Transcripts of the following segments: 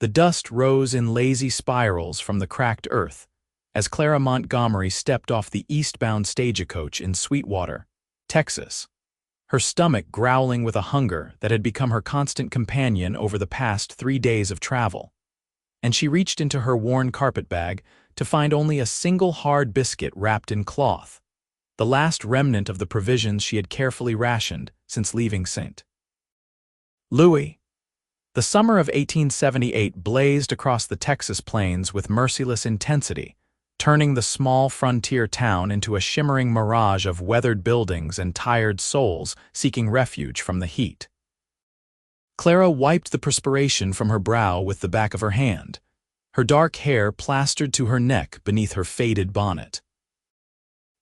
The dust rose in lazy spirals from the cracked earth as Clara Montgomery stepped off the eastbound stagecoach in Sweetwater, Texas, her stomach growling with a hunger that had become her constant companion over the past 3 days of travel. And she reached into her worn carpetbag to find only a single hard biscuit wrapped in cloth, the last remnant of the provisions she had carefully rationed since leaving St. Louis. The summer of 1878 blazed across the Texas plains with merciless intensity, turning the small frontier town into a shimmering mirage of weathered buildings and tired souls seeking refuge from the heat. Clara wiped the perspiration from her brow with the back of her hand, her dark hair plastered to her neck beneath her faded bonnet.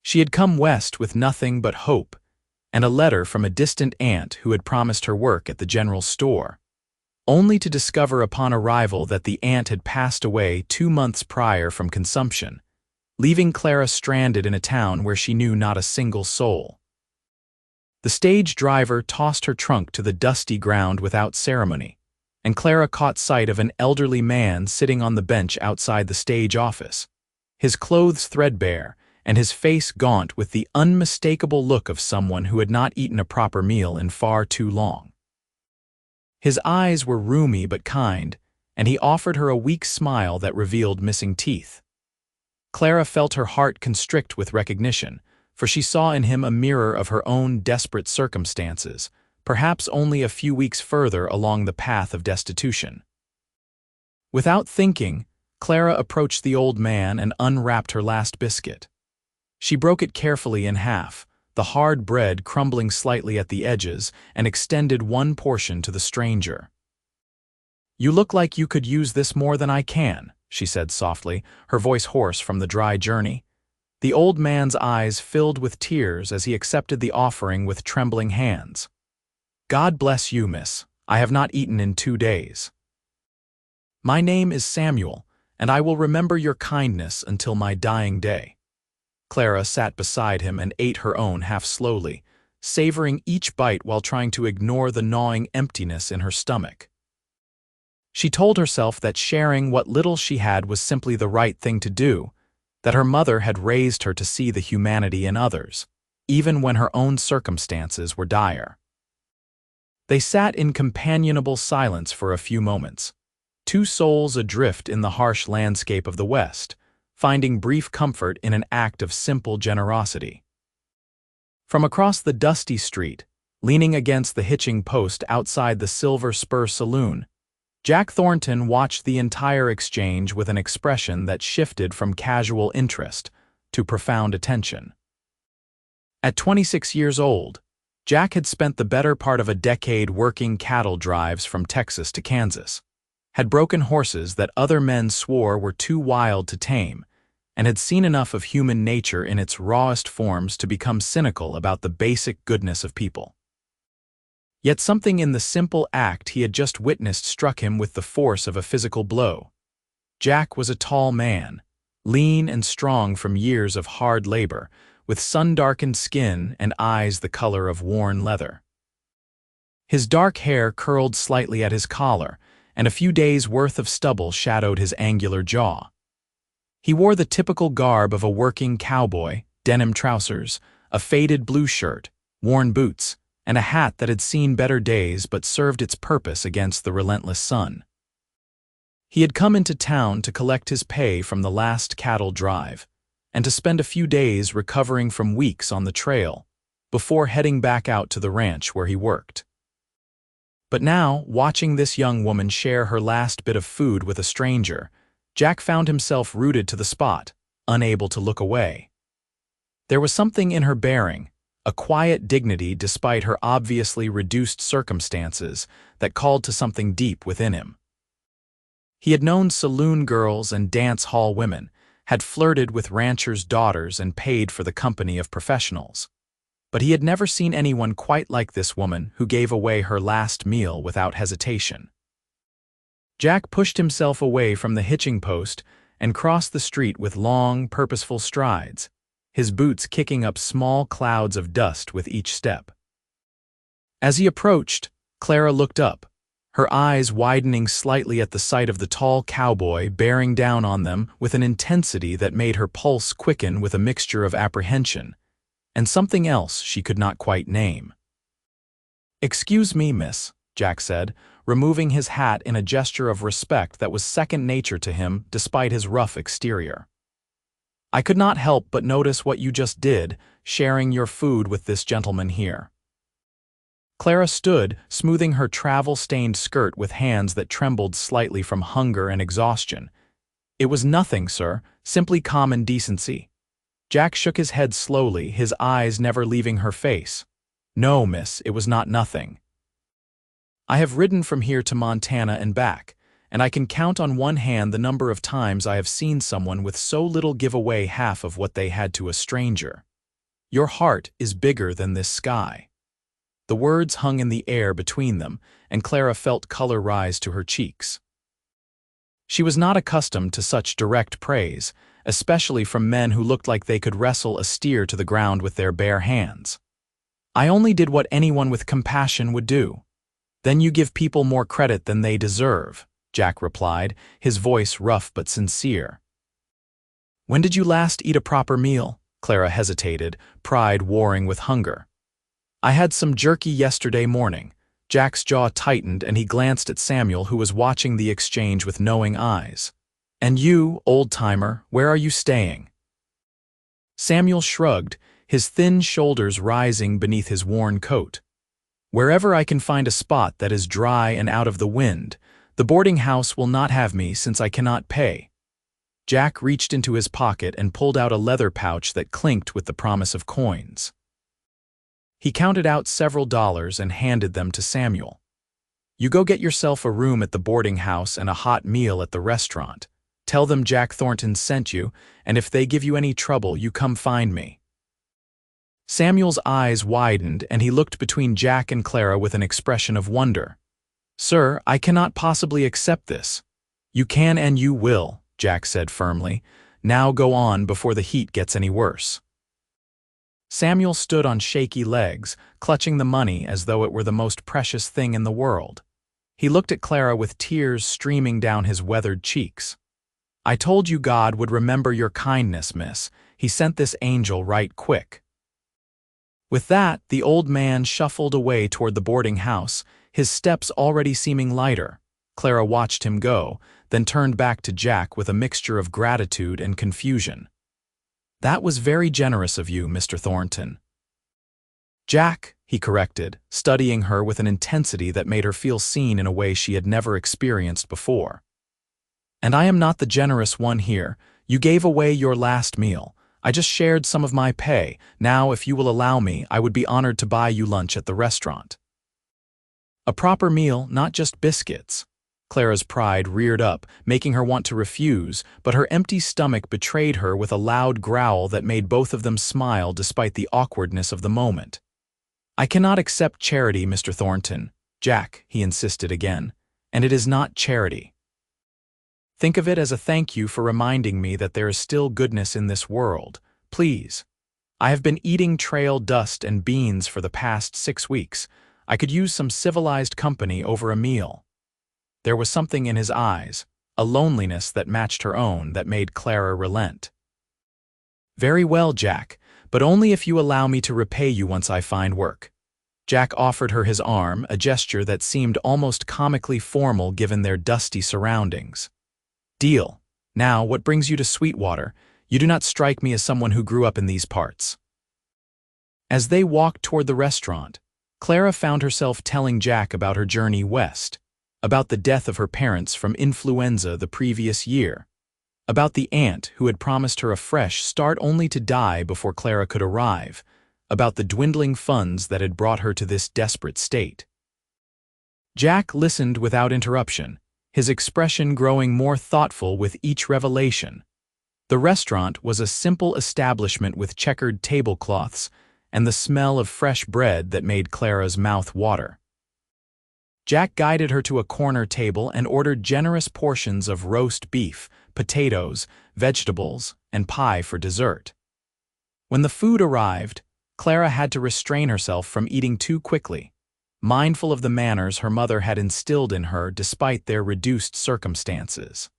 She had come west with nothing but hope and a letter from a distant aunt who had promised her work at the general store, only to discover upon arrival that the aunt had passed away 2 months prior from consumption, leaving Clara stranded in a town where she knew not a single soul. The stage driver tossed her trunk to the dusty ground without ceremony, and Clara caught sight of an elderly man sitting on the bench outside the stage office, his clothes threadbare and his face gaunt with the unmistakable look of someone who had not eaten a proper meal in far too long. His eyes were rheumy but kind, and he offered her a weak smile that revealed missing teeth. Clara felt her heart constrict with recognition, for she saw in him a mirror of her own desperate circumstances, perhaps only a few weeks further along the path of destitution. Without thinking, Clara approached the old man and unwrapped her last biscuit. She broke it carefully in half, the hard bread crumbling slightly at the edges, and extended one portion to the stranger. "You look like you could use this more than I can," she said softly, her voice hoarse from the dry journey. The old man's eyes filled with tears as he accepted the offering with trembling hands. "God bless you, miss. I have not eaten in 2 days. My name is Samuel, and I will remember your kindness until my dying day." Clara sat beside him and ate her own half slowly, savoring each bite while trying to ignore the gnawing emptiness in her stomach. She told herself that sharing what little she had was simply the right thing to do, that her mother had raised her to see the humanity in others, even when her own circumstances were dire. They sat in companionable silence for a few moments, 2 souls adrift in the harsh landscape of the West, finding brief comfort in an act of simple generosity. From across the dusty street, leaning against the hitching post outside the Silver Spur Saloon, Jack Thornton watched the entire exchange with an expression that shifted from casual interest to profound attention. At 26 years old, Jack had spent the better part of a decade working cattle drives from Texas to Kansas, had broken horses that other men swore were too wild to tame, and had seen enough of human nature in its rawest forms to become cynical about the basic goodness of people. Yet something in the simple act he had just witnessed struck him with the force of a physical blow. Jack was a tall man, lean and strong from years of hard labor, with sun-darkened skin and eyes the color of worn leather. His dark hair curled slightly at his collar, and a few days' worth of stubble shadowed his angular jaw. He wore the typical garb of a working cowboy: denim trousers, a faded blue shirt, worn boots, and a hat that had seen better days but served its purpose against the relentless sun. He had come into town to collect his pay from the last cattle drive, and to spend a few days recovering from weeks on the trail, before heading back out to the ranch where he worked. But now, watching this young woman share her last bit of food with a stranger, Jack found himself rooted to the spot, unable to look away. There was something in her bearing, a quiet dignity despite her obviously reduced circumstances, that called to something deep within him. He had known saloon girls and dance hall women, had flirted with ranchers' daughters and paid for the company of professionals. But he had never seen anyone quite like this woman who gave away her last meal without hesitation. Jack pushed himself away from the hitching post and crossed the street with long, purposeful strides, his boots kicking up small clouds of dust with each step. As he approached, Clara looked up, her eyes widening slightly at the sight of the tall cowboy bearing down on them with an intensity that made her pulse quicken with a mixture of apprehension and something else she could not quite name. "Excuse me, miss," Jack said, removing his hat in a gesture of respect that was second nature to him despite his rough exterior. "I could not help but notice what you just did, sharing your food with this gentleman here." Clara stood, smoothing her travel-stained skirt with hands that trembled slightly from hunger and exhaustion. "It was nothing, sir, simply common decency." Jack shook his head slowly, his eyes never leaving her face. "No, miss, it was not nothing. I have ridden from here to Montana and back, and I can count on one hand the number of times I have seen someone with so little give away half of what they had to a stranger. Your heart is bigger than this sky." The words hung in the air between them, and Clara felt color rise to her cheeks. She was not accustomed to such direct praise, especially from men who looked like they could wrestle a steer to the ground with their bare hands. "I only did what anyone with compassion would do." "Then you give people more credit than they deserve," Jack replied, his voice rough but sincere. "When did you last eat a proper meal?" Clara hesitated, pride warring with hunger. "I had some jerky yesterday morning." Jack's jaw tightened and he glanced at Samuel, who was watching the exchange with knowing eyes. "And you, old-timer, where are you staying?" Samuel shrugged, his thin shoulders rising beneath his worn coat. "Wherever I can find a spot that is dry and out of the wind. The boarding house will not have me since I cannot pay." Jack reached into his pocket and pulled out a leather pouch that clinked with the promise of coins. He counted out several dollars and handed them to Samuel. "You go get yourself a room at the boarding house and a hot meal at the restaurant. Tell them Jack Thornton sent you, and if they give you any trouble, you come find me." Samuel's eyes widened and he looked between Jack and Clara with an expression of wonder. "Sir, I cannot possibly accept this." "You can and you will," Jack said firmly. "Now go on before the heat gets any worse." Samuel stood on shaky legs, clutching the money as though it were the most precious thing in the world. He looked at Clara with tears streaming down his weathered cheeks. "I told you God would remember your kindness, miss. He sent this angel right quick." With that, the old man shuffled away toward the boarding house, his steps already seeming lighter. Clara watched him go, then turned back to Jack with a mixture of gratitude and confusion. "That was very generous of you, Mr. Thornton." "Jack," he corrected, studying her with an intensity that made her feel seen in a way she had never experienced before. "And I am not the generous one here. You gave away your last meal. I just shared some of my pay. Now, if you will allow me, I would be honored to buy you lunch at the restaurant." A proper meal, not just biscuits. Clara's pride reared up, making her want to refuse, but her empty stomach betrayed her with a loud growl that made both of them smile despite the awkwardness of the moment. "I cannot accept charity, Mr. Thornton." "Jack," he insisted again, "and it is not charity. Think of it as a thank you for reminding me that there is still goodness in this world. Please. I have been eating trail dust and beans for the past 6 weeks. I could use some civilized company over a meal." There was something in his eyes, a loneliness that matched her own that made Clara relent. "Very well, Jack, but only if you allow me to repay you once I find work." Jack offered her his arm, a gesture that seemed almost comically formal given their dusty surroundings. "Deal. Now, what brings you to Sweetwater? You do not strike me as someone who grew up in these parts." As they walked toward the restaurant, Clara found herself telling Jack about her journey west, about the death of her parents from influenza the previous year, about the aunt who had promised her a fresh start only to die before Clara could arrive, about the dwindling funds that had brought her to this desperate state. Jack listened without interruption, his expression growing more thoughtful with each revelation. The restaurant was a simple establishment with checkered tablecloths and the smell of fresh bread that made Clara's mouth water. Jack guided her to a corner table and ordered generous portions of roast beef, potatoes, vegetables, and pie for dessert. When the food arrived, Clara had to restrain herself from eating too quickly. mindful of the manners her mother had instilled in her despite their reduced circumstances.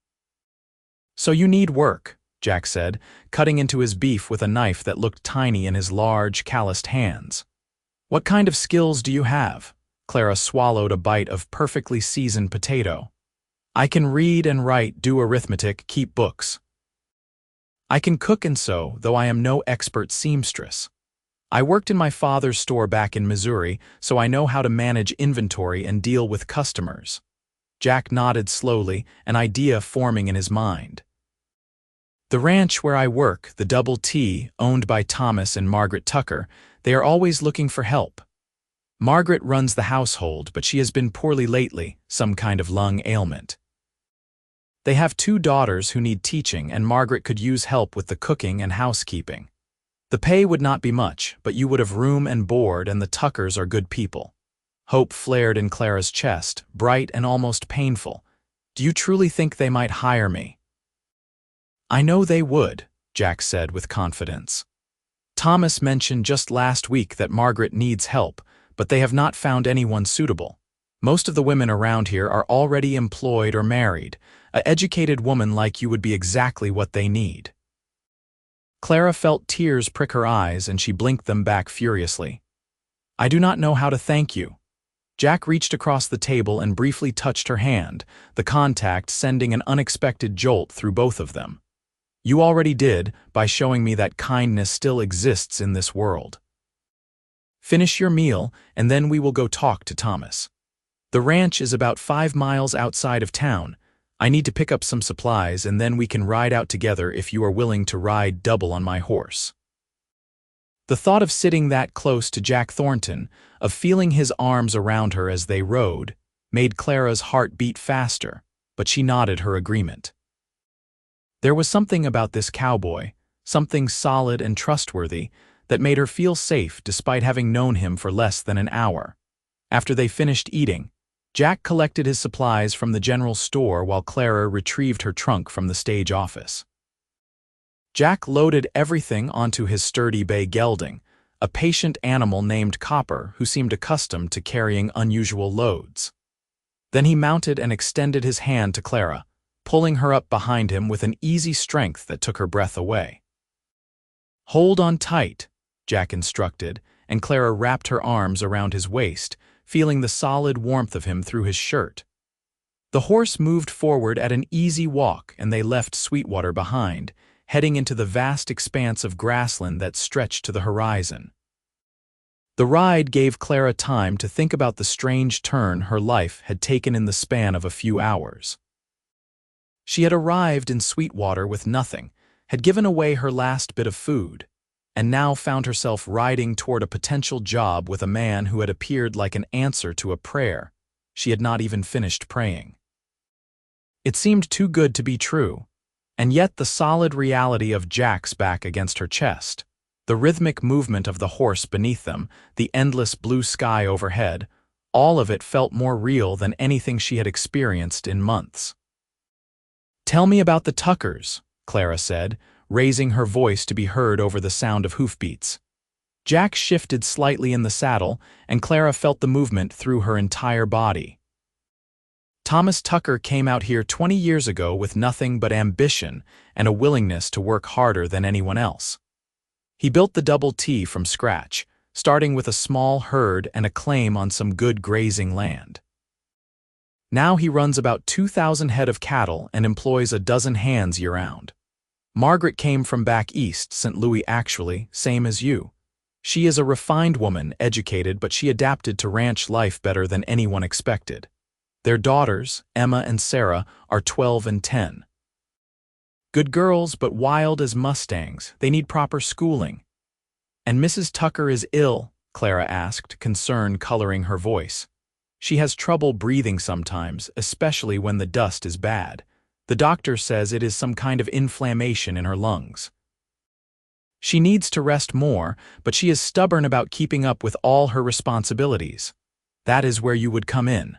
"So you need work," Jack said, cutting into his beef with a knife that looked tiny in his large, calloused hands. "What kind of skills do you have?" Clara swallowed a bite of perfectly seasoned potato. "I can read and write, do arithmetic, keep books. I can cook and sew, though I am no expert seamstress. I worked in my father's store back in Missouri, so I know how to manage inventory and deal with customers." Jack nodded slowly, an idea forming in his mind. "The ranch where I work, the Double T, owned by Thomas and Margaret Tucker, they are always looking for help. Margaret runs the household, but she has been poorly lately, some kind of lung ailment. They have 2 daughters who need teaching, and Margaret could use help with the cooking and housekeeping. The pay would not be much, but you would have room and board, and the Tuckers are good people." Hope flared in Clara's chest, bright and almost painful. "Do you truly think they might hire me?" "I know they would," Jack said with confidence. "Thomas mentioned just last week that Margaret needs help, but they have not found anyone suitable. Most of the women around here are already employed or married. An educated woman like you would be exactly what they need." Clara felt tears prick her eyes, and she blinked them back furiously. "I do not know how to thank you." Jack reached across the table and briefly touched her hand, the contact sending an unexpected jolt through both of them. "You already did, by showing me that kindness still exists in this world. Finish your meal, and then we will go talk to Thomas. The ranch is about 5 miles outside of town. I need to pick up some supplies, and then we can ride out together if you are willing to ride double on my horse." The thought of sitting that close to Jack Thornton, of feeling his arms around her as they rode, made Clara's heart beat faster, but she nodded her agreement. There was something about this cowboy, something solid and trustworthy, that made her feel safe despite having known him for less than an hour. After they finished eating, Jack collected his supplies from the general store while Clara retrieved her trunk from the stage office. Jack loaded everything onto his sturdy bay gelding, a patient animal named Copper who seemed accustomed to carrying unusual loads. Then he mounted and extended his hand to Clara, pulling her up behind him with an easy strength that took her breath away. "Hold on tight," Jack instructed, and Clara wrapped her arms around his waist, feeling the solid warmth of him through his shirt. The horse moved forward at an easy walk, and they left Sweetwater behind, heading into the vast expanse of grassland that stretched to the horizon. The ride gave Clara time to think about the strange turn her life had taken in the span of a few hours. She had arrived in Sweetwater with nothing, had given away her last bit of food, and now found herself riding toward a potential job with a man who had appeared like an answer to a prayer she had not even finished praying. It seemed too good to be true, and yet the solid reality of Jack's back against her chest, the rhythmic movement of the horse beneath them, the endless blue sky overhead, all of it felt more real than anything she had experienced in months. "Tell me about the Tuckers," Clara said, raising her voice to be heard over the sound of hoofbeats. Jack shifted slightly in the saddle, and Clara felt the movement through her entire body. "Thomas Tucker came out here 20 years ago with nothing but ambition and a willingness to work harder than anyone else. He built the Double T from scratch, starting with a small herd and a claim on some good grazing land. Now he runs about 2,000 head of cattle and employs a dozen hands year-round. Margaret came from back east, St. Louis actually, same as you. She is a refined woman, educated, but she adapted to ranch life better than anyone expected. Their daughters, Emma and Sarah, are 12 and 10. Good girls, but wild as mustangs. They need proper schooling." "And Mrs. Tucker is ill?" Clara asked, concern coloring her voice. "She has trouble breathing sometimes, especially when the dust is bad. The doctor says it is some kind of inflammation in her lungs. She needs to rest more, but she is stubborn about keeping up with all her responsibilities. That is where you would come in."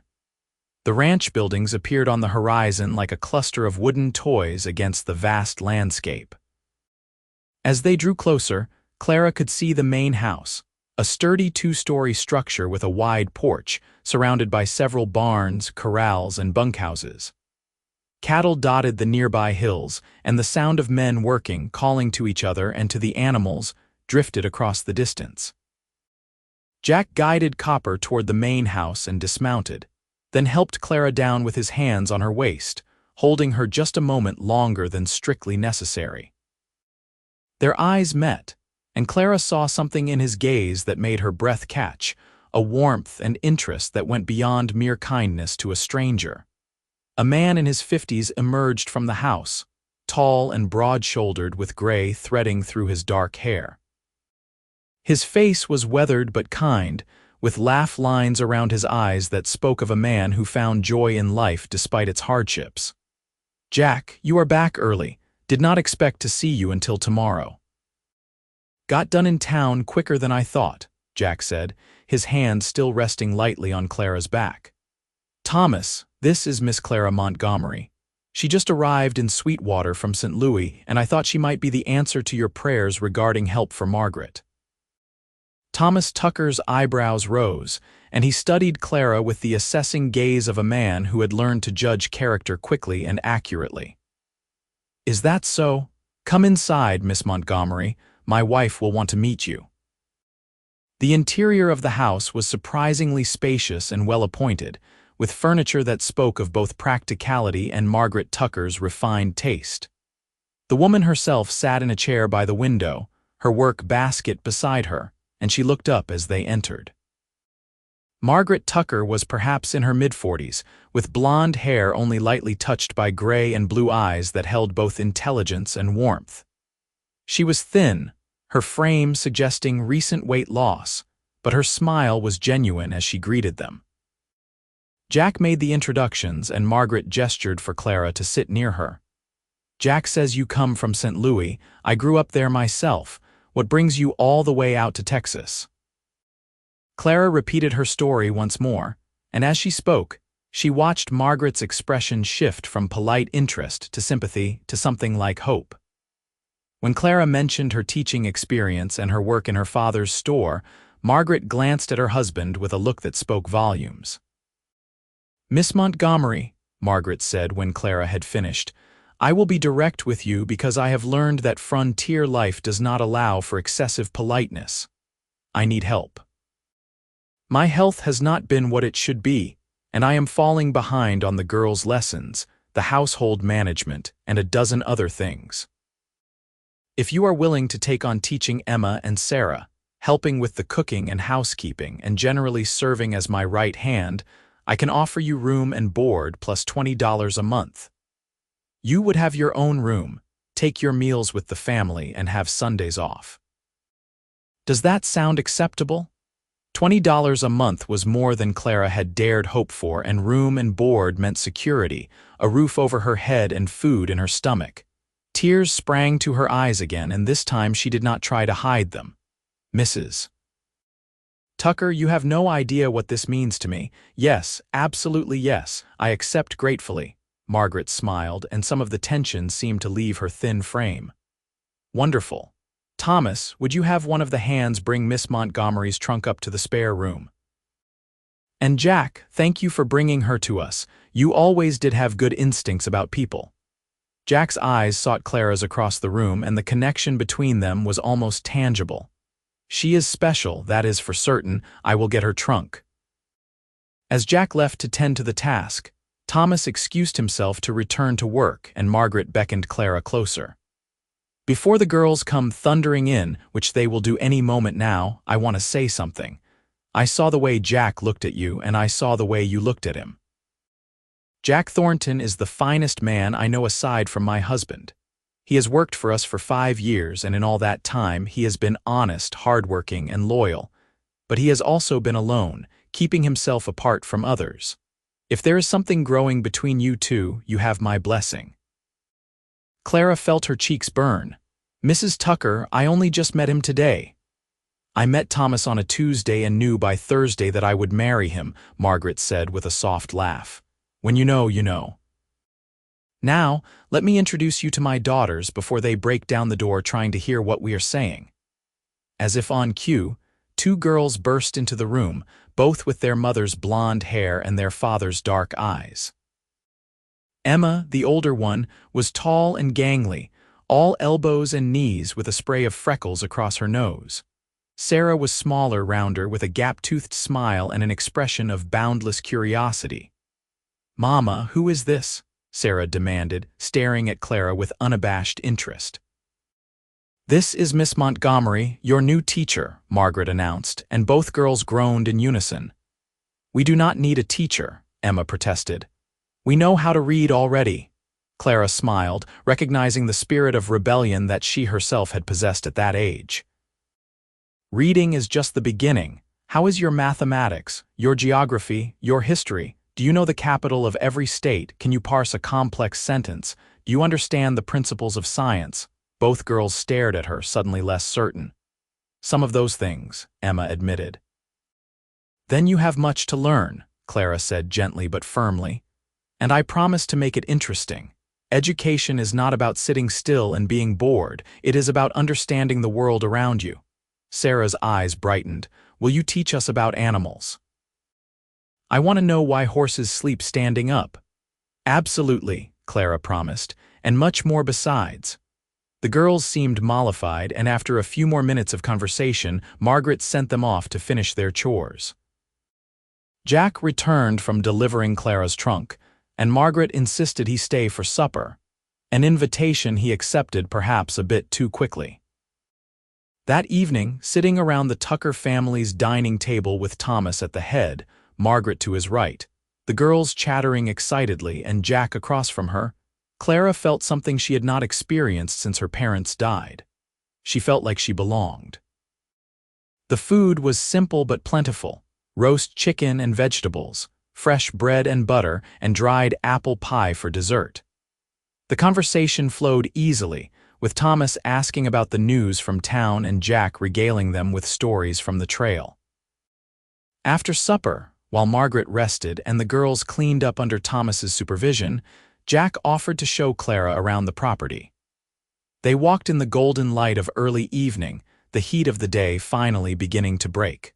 The ranch buildings appeared on the horizon like a cluster of wooden toys against the vast landscape. As they drew closer, Clara could see the main house, a sturdy two-story structure with a wide porch, surrounded by several barns, corrals, and bunkhouses. Cattle dotted the nearby hills, and the sound of men working, calling to each other and to the animals, drifted across the distance. Jack guided Copper toward the main house and dismounted, then helped Clara down with his hands on her waist, holding her just a moment longer than strictly necessary. Their eyes met, and Clara saw something in his gaze that made her breath catch, a warmth and interest that went beyond mere kindness to a stranger. A man in his 50s emerged from the house, tall and broad-shouldered with gray threading through his dark hair. His face was weathered but kind, with laugh lines around his eyes that spoke of a man who found joy in life despite its hardships. "Jack, you are back early. Did not expect to see you until tomorrow." "Got done in town quicker than I thought," Jack said, his hand still resting lightly on Clara's back. "Thomas, this is Miss Clara Montgomery. She just arrived in Sweetwater from St. Louis, and I thought she might be the answer to your prayers regarding help for Margaret." Thomas Tucker's eyebrows rose, and he studied Clara with the assessing gaze of a man who had learned to judge character quickly and accurately. "Is that so? Come inside, Miss Montgomery. My wife will want to meet you." The interior of the house was surprisingly spacious and well-appointed, with furniture that spoke of both practicality and Margaret Tucker's refined taste. The woman herself sat in a chair by the window, her work basket beside her, and she looked up as they entered. Margaret Tucker was perhaps in her mid-40s, with blonde hair only lightly touched by gray and blue eyes that held both intelligence and warmth. She was thin, her frame suggesting recent weight loss, but her smile was genuine as she greeted them. Jack made the introductions, and Margaret gestured for Clara to sit near her. "Jack says you come from St. Louis. I grew up there myself. What brings you all the way out to Texas?" Clara repeated her story once more, and as she spoke, she watched Margaret's expression shift from polite interest to sympathy to something like hope. When Clara mentioned her teaching experience and her work in her father's store, Margaret glanced at her husband with a look that spoke volumes. "Miss Montgomery," Margaret said when Clara had finished, "I will be direct with you because I have learned that frontier life does not allow for excessive politeness. I need help. My health has not been what it should be, and I am falling behind on the girls' lessons, the household management, and a dozen other things. If you are willing to take on teaching Emma and Sarah, helping with the cooking and housekeeping, and generally serving as my right hand, I can offer you room and board plus $20 a month. You would have your own room, take your meals with the family, and have Sundays off. Does that sound acceptable?" $20 a month was more than Clara had dared hope for, and room and board meant security, a roof over her head and food in her stomach. Tears sprang to her eyes again, and this time she did not try to hide them. "Mrs. Tucker, you have no idea what this means to me. Yes, absolutely yes, I accept gratefully." Margaret smiled, and some of the tension seemed to leave her thin frame. "Wonderful. Thomas, would you have one of the hands bring Miss Montgomery's trunk up to the spare room? And Jack, thank you for bringing her to us. You always did have good instincts about people." Jack's eyes sought Clara's across the room, and the connection between them was almost tangible. "She is special, that is for certain. I will get her trunk." As Jack left to tend to the task, Thomas excused himself to return to work, and Margaret beckoned Clara closer. "Before the girls come thundering in, which they will do any moment now, I want to say something. I saw the way Jack looked at you, and I saw the way you looked at him. Jack Thornton is the finest man I know aside from my husband. He has worked for us for 5 years, and in all that time he has been honest, hardworking, and loyal. But he has also been alone, keeping himself apart from others. If there is something growing between you two, you have my blessing." Clara felt her cheeks burn. "Mrs. Tucker, I only just met him today." "I met Thomas on a Tuesday and knew by Thursday that I would marry him," Margaret said with a soft laugh. "When you know, you know. Now, let me introduce you to my daughters before they break down the door trying to hear what we are saying." As if on cue, two girls burst into the room, both with their mother's blonde hair and their father's dark eyes. Emma, the older one, was tall and gangly, all elbows and knees with a spray of freckles across her nose. Sarah was smaller, rounder, with a gap-toothed smile and an expression of boundless curiosity. "Mama, who is this?" Sarah demanded, staring at Clara with unabashed interest. "This is Miss Montgomery, your new teacher," Margaret announced, and both girls groaned in unison. "We do not need a teacher," Emma protested. "We know how to read already." Clara smiled, recognizing the spirit of rebellion that she herself had possessed at that age. "Reading is just the beginning. How is your mathematics, your geography, your history? Do you know the capital of every state? Can you parse a complex sentence? Do you understand the principles of science?" Both girls stared at her, suddenly less certain. "Some of those things," Emma admitted. "Then you have much to learn," Clara said gently but firmly. "And I promise to make it interesting. Education is not about sitting still and being bored. It is about understanding the world around you." Sarah's eyes brightened. "Will you teach us about animals?" "I want to know why horses sleep standing up." "Absolutely," Clara promised, "and much more besides." The girls seemed mollified, and after a few more minutes of conversation, Margaret sent them off to finish their chores. Jack returned from delivering Clara's trunk, and Margaret insisted he stay for supper, an invitation he accepted perhaps a bit too quickly. That evening, sitting around the Tucker family's dining table with Thomas at the head, Margaret to his right, the girls chattering excitedly and Jack across from her, Clara felt something she had not experienced since her parents died. She felt like she belonged. The food was simple but plentiful: roast chicken and vegetables, fresh bread and butter, and dried apple pie for dessert. The conversation flowed easily, with Thomas asking about the news from town and Jack regaling them with stories from the trail. After supper, while Margaret rested and the girls cleaned up under Thomas's supervision, Jack offered to show Clara around the property. They walked in the golden light of early evening, the heat of the day finally beginning to break.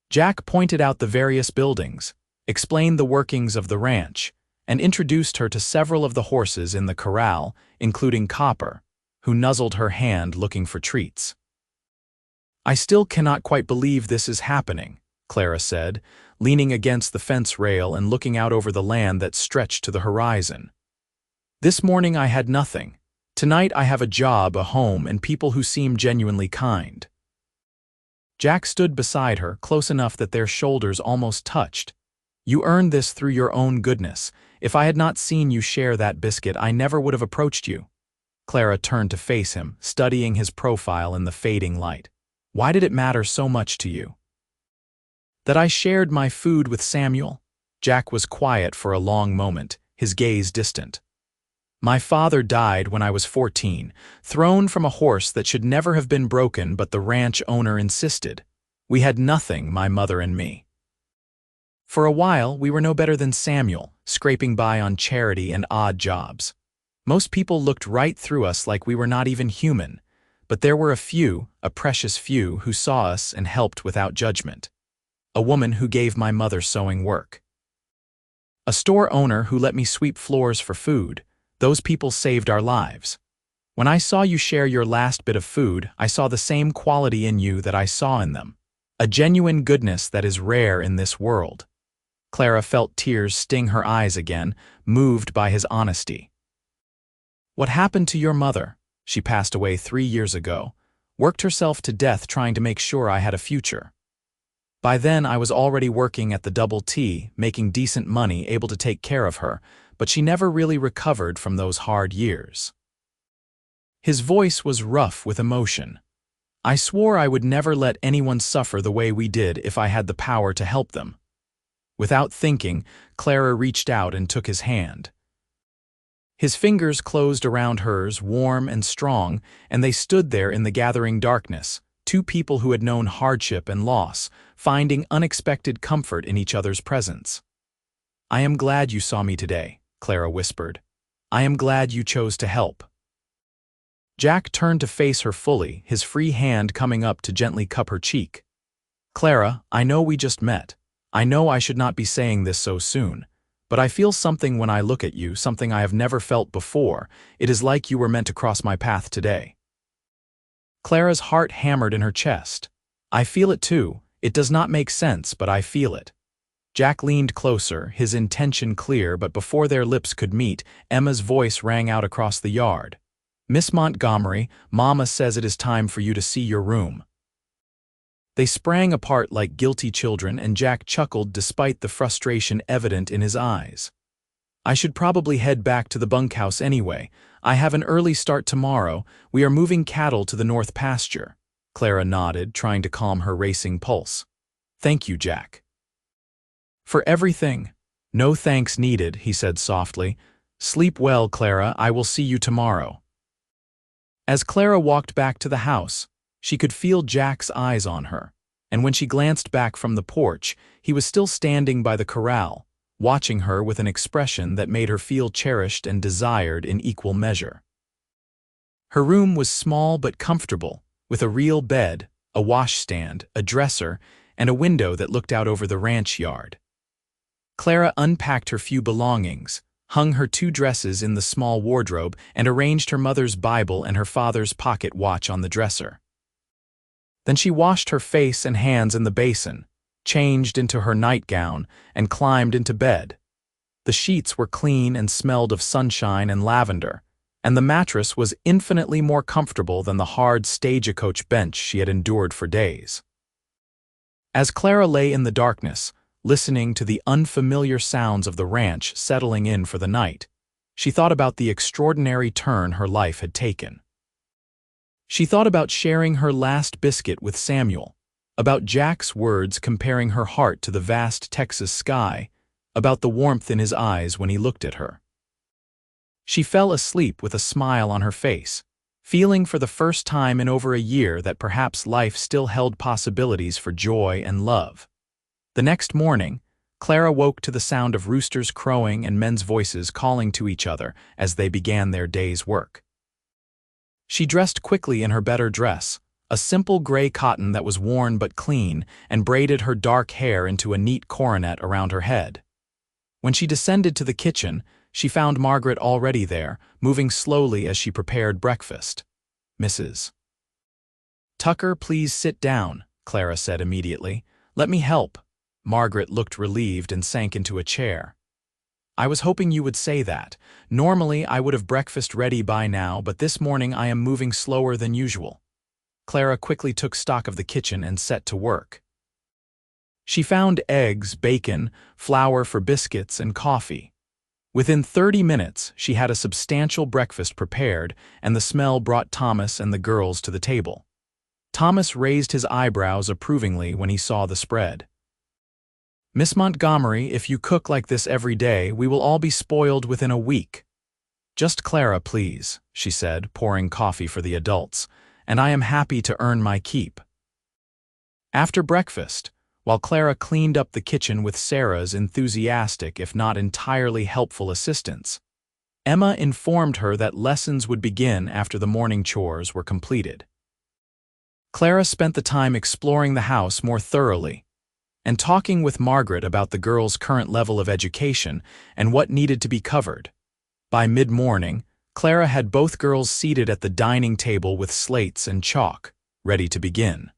Jack pointed out the various buildings, explained the workings of the ranch, and introduced her to several of the horses in the corral, including Copper, who nuzzled her hand looking for treats. "I still cannot quite believe this is happening," Clara said, leaning against the fence rail and looking out over the land that stretched to the horizon. "This morning I had nothing. Tonight I have a job, a home, and people who seem genuinely kind." Jack stood beside her, close enough that their shoulders almost touched. "You earned this through your own goodness. If I had not seen you share that biscuit, I never would have approached you." Clara turned to face him, studying his profile in the fading light. "Why did it matter so much to you?" "That I shared my food with Samuel?" Jack was quiet for a long moment, his gaze distant. "My father died when I was 14, thrown from a horse that should never have been broken, but the ranch owner insisted. We had nothing, my mother and me. For a while, we were no better than Samuel, scraping by on charity and odd jobs. Most people looked right through us like we were not even human, but there were a few, a precious few, who saw us and helped without judgment. A woman who gave my mother sewing work. A store owner who let me sweep floors for food. Those people saved our lives. When I saw you share your last bit of food, I saw the same quality in you that I saw in them. A genuine goodness that is rare in this world." Clara felt tears sting her eyes again, moved by his honesty. "What happened to your mother? She passed away 3 years ago. Worked herself to death trying to make sure I had a future. By then I was already working at the Double T, making decent money, able to take care of her, but she never really recovered from those hard years." His voice was rough with emotion. "I swore I would never let anyone suffer the way we did if I had the power to help them." Without thinking, Clara reached out and took his hand. His fingers closed around hers, warm and strong, and they stood there in the gathering darkness, two people who had known hardship and loss, finding unexpected comfort in each other's presence. "I am glad you saw me today," Clara whispered. "I am glad you chose to help." Jack turned to face her fully, his free hand coming up to gently cup her cheek. Clara, I know we just met. I know I should not be saying this so soon. But I feel something when I look at you, something I have never felt before. It is like you were meant to cross my path today. Clara's heart hammered in her chest. I feel it too. It does not make sense, but I feel it. Jack leaned closer, his intention clear, but before their lips could meet, Emma's voice rang out across the yard. Miss Montgomery, Mama says it is time for you to see your room. They sprang apart like guilty children, and Jack chuckled despite the frustration evident in his eyes. I should probably head back to the bunkhouse anyway. I have an early start tomorrow. We are moving cattle to the north pasture. Clara nodded, trying to calm her racing pulse. Thank you, Jack. For everything. No thanks needed, he said softly. Sleep well, Clara. I will see you tomorrow. As Clara walked back to the house, she could feel Jack's eyes on her, and when she glanced back from the porch, he was still standing by the corral, watching her with an expression that made her feel cherished and desired in equal measure. Her room was small but comfortable, with a real bed, a washstand, a dresser, and a window that looked out over the ranch yard. Clara unpacked her few belongings, hung her 2 dresses in the small wardrobe, and arranged her mother's Bible and her father's pocket watch on the dresser. Then she washed her face and hands in the basin, changed into her nightgown, and climbed into bed. The sheets were clean and smelled of sunshine and lavender, and the mattress was infinitely more comfortable than the hard stagecoach bench she had endured for days. As Clara lay in the darkness, listening to the unfamiliar sounds of the ranch settling in for the night, she thought about the extraordinary turn her life had taken. She thought about sharing her last biscuit with Samuel, about Jack's words comparing her heart to the vast Texas sky, about the warmth in his eyes when he looked at her. She fell asleep with a smile on her face, feeling for the first time in over a year that perhaps life still held possibilities for joy and love. The next morning, Clara woke to the sound of roosters crowing and men's voices calling to each other as they began their day's work. She dressed quickly in her better dress, a simple gray cotton that was worn but clean, and braided her dark hair into a neat coronet around her head. When she descended to the kitchen, she found Margaret already there, moving slowly as she prepared breakfast. Mrs. Tucker, please sit down, Clara said immediately. Let me help. Margaret looked relieved and sank into a chair. I was hoping you would say that. Normally, I would have breakfast ready by now, but this morning I am moving slower than usual. Clara quickly took stock of the kitchen and set to work. She found eggs, bacon, flour for biscuits, and coffee. Within 30 minutes, she had a substantial breakfast prepared, and the smell brought Thomas and the girls to the table. Thomas raised his eyebrows approvingly when he saw the spread. Miss Montgomery, if you cook like this every day, we will all be spoiled within a week. Just Clara, please, she said, pouring coffee for the adults, and I am happy to earn my keep. After breakfast, while Clara cleaned up the kitchen with Sarah's enthusiastic if not entirely helpful assistance, Emma informed her that lessons would begin after the morning chores were completed. Clara spent the time exploring the house more thoroughly, and talking with Margaret about the girls' current level of education and what needed to be covered. By mid-morning, Clara had both girls seated at the dining table with slates and chalk, ready to begin.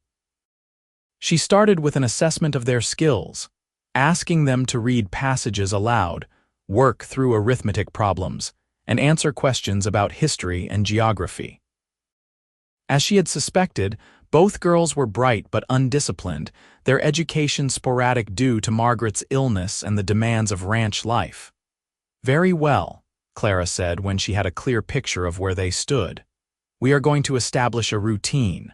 She started with an assessment of their skills, asking them to read passages aloud, work through arithmetic problems, and answer questions about history and geography. As she had suspected, both girls were bright but undisciplined, their education sporadic due to Margaret's illness and the demands of ranch life. Very well, Clara said when she had a clear picture of where they stood. We are going to establish a routine.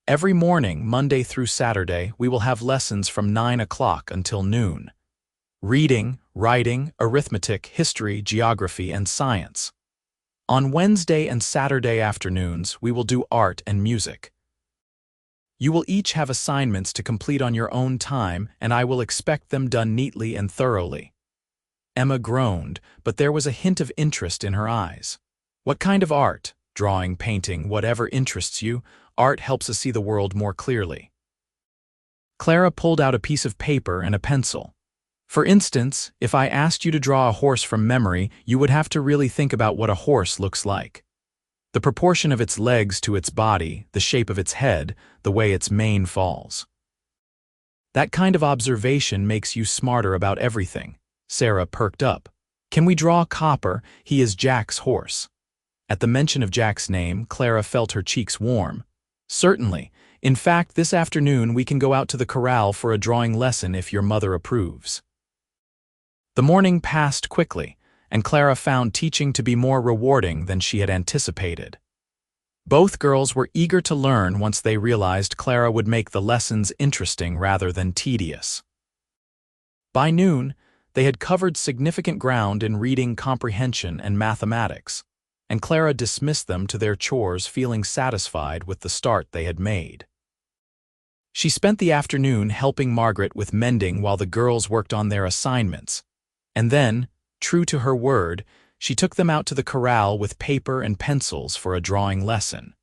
Every morning, Monday through Saturday, we will have lessons from 9 o'clock until noon. Reading, writing, arithmetic, history, geography, and science. On Wednesday and Saturday afternoons, we will do art and music. You will each have assignments to complete on your own time, and I will expect them done neatly and thoroughly. Emma groaned, but there was a hint of interest in her eyes. What kind of art? Drawing, painting, whatever interests you, art helps us see the world more clearly. Clara pulled out a piece of paper and a pencil. For instance, if I asked you to draw a horse from memory, you would have to really think about what a horse looks like. The proportion of its legs to its body, the shape of its head, the way its mane falls. That kind of observation makes you smarter about everything. Sarah perked up. Can we draw Copper? He is Jack's horse. At the mention of Jack's name, Clara felt her cheeks warm. Certainly. In fact, this afternoon we can go out to the corral for a drawing lesson if your mother approves. The morning passed quickly, and Clara found teaching to be more rewarding than she had anticipated. Both girls were eager to learn once they realized Clara would make the lessons interesting rather than tedious. By noon, they had covered significant ground in reading comprehension and mathematics, and Clara dismissed them to their chores feeling satisfied with the start they had made. She spent the afternoon helping Margaret with mending while the girls worked on their assignments, and then, true to her word, she took them out to the corral with paper and pencils for a drawing lesson.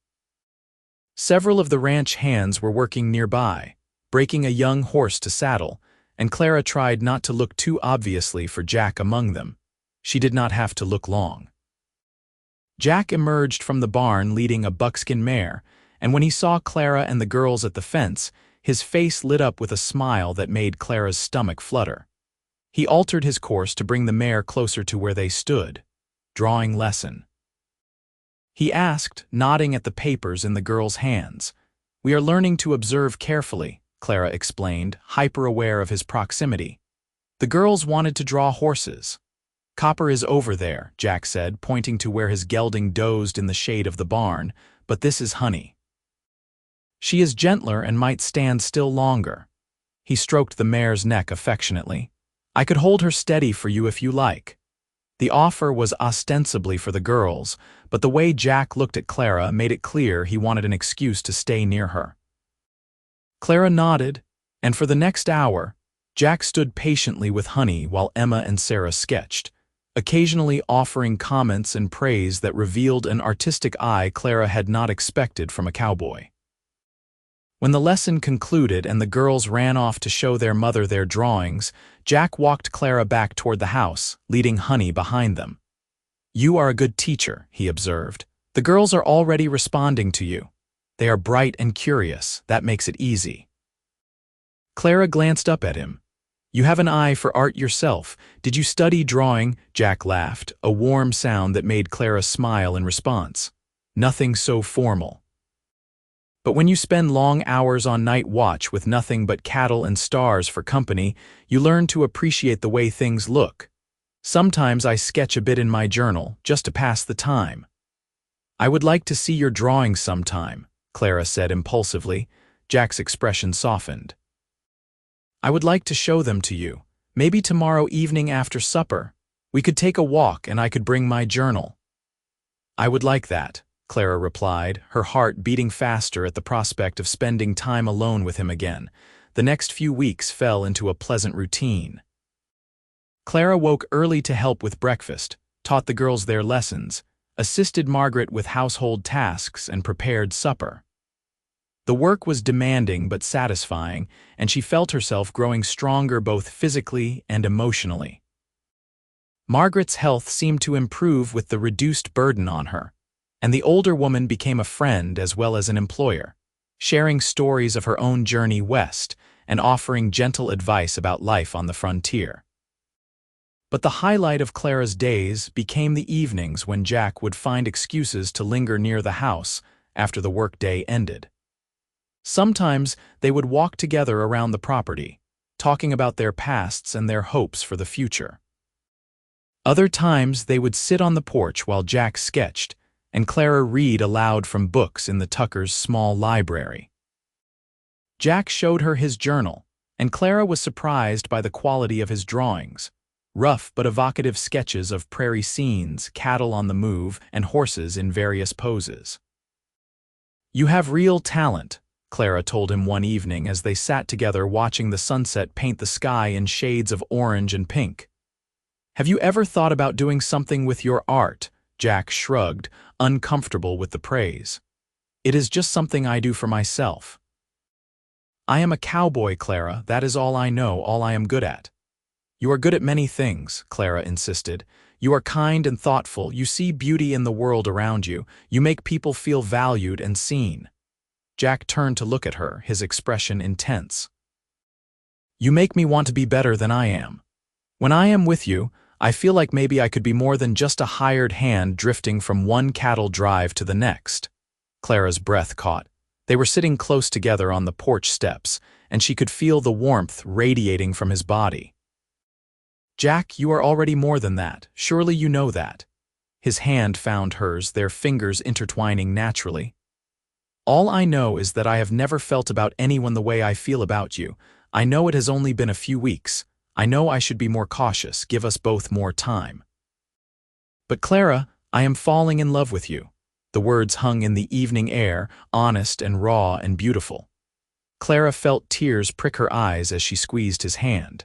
Several of the ranch hands were working nearby, breaking a young horse to saddle, and Clara tried not to look too obviously for Jack among them. She did not have to look long. Jack emerged from the barn leading a buckskin mare, and when he saw Clara and the girls at the fence, his face lit up with a smile that made Clara's stomach flutter. He altered his course to bring the mare closer to where they stood. Drawing lesson. He asked, nodding at the papers in the girls' hands. We are learning to observe carefully, Clara explained, hyper-aware of his proximity. The girls wanted to draw horses. Copper is over there, Jack said, pointing to where his gelding dozed in the shade of the barn, but this is Honey. She is gentler and might stand still longer. He stroked the mare's neck affectionately. I could hold her steady for you if you like. The offer was ostensibly for the girls, but the way Jack looked at Clara made it clear he wanted an excuse to stay near her. Clara nodded, and for the next hour, Jack stood patiently with Honey while Emma and Sarah sketched, occasionally offering comments and praise that revealed an artistic eye Clara had not expected from a cowboy. When the lesson concluded and the girls ran off to show their mother their drawings, Jack walked Clara back toward the house, leading Honey behind them. You are a good teacher, he observed. The girls are already responding to you. They are bright and curious. That makes it easy. Clara glanced up at him. You have an eye for art yourself. Did you study drawing? Jack laughed, a warm sound that made Clara smile in response. Nothing so formal. But when you spend long hours on night watch with nothing but cattle and stars for company, you learn to appreciate the way things look. Sometimes I sketch a bit in my journal, just to pass the time. I would like to see your drawings sometime, Clara said impulsively. Jack's expression softened. I would like to show them to you. Maybe tomorrow evening after supper. We could take a walk and I could bring my journal. I would like that, Clara replied, her heart beating faster at the prospect of spending time alone with him again. The next few weeks fell into a pleasant routine. Clara woke early to help with breakfast, taught the girls their lessons, assisted Margaret with household tasks, and prepared supper. The work was demanding but satisfying, and she felt herself growing stronger both physically and emotionally. Margaret's health seemed to improve with the reduced burden on her, and the older woman became a friend as well as an employer, sharing stories of her own journey west and offering gentle advice about life on the frontier. But the highlight of Clara's days became the evenings when Jack would find excuses to linger near the house after the workday ended. Sometimes they would walk together around the property, talking about their pasts and their hopes for the future. Other times they would sit on the porch while Jack sketched, and Clara read aloud from books in the Tuckers' small library. Jack showed her his journal, and Clara was surprised by the quality of his drawings, rough but evocative sketches of prairie scenes, cattle on the move, and horses in various poses. You have real talent, Clara told him one evening as they sat together watching the sunset paint the sky in shades of orange and pink. Have you ever thought about doing something with your art? Jack shrugged, uncomfortable with the praise. It is just something I do for myself. I am a cowboy, Clara. That is all I know, all I am good at. You are good at many things, Clara insisted. You are kind and thoughtful. You see beauty in the world around you. You make people feel valued and seen. Jack turned to look at her, his expression intense. You make me want to be better than I am. When I am with you, I feel like maybe I could be more than just a hired hand drifting from one cattle drive to the next. Clara's breath caught. They were sitting close together on the porch steps, and she could feel the warmth radiating from his body. Jack, you are already more than that. Surely you know that. His hand found hers, their fingers intertwining naturally. All I know is that I have never felt about anyone the way I feel about you. I know it has only been a few weeks. I know I should be more cautious, give us both more time. But Clara, I am falling in love with you. The words hung in the evening air, honest and raw and beautiful. Clara felt tears prick her eyes as she squeezed his hand.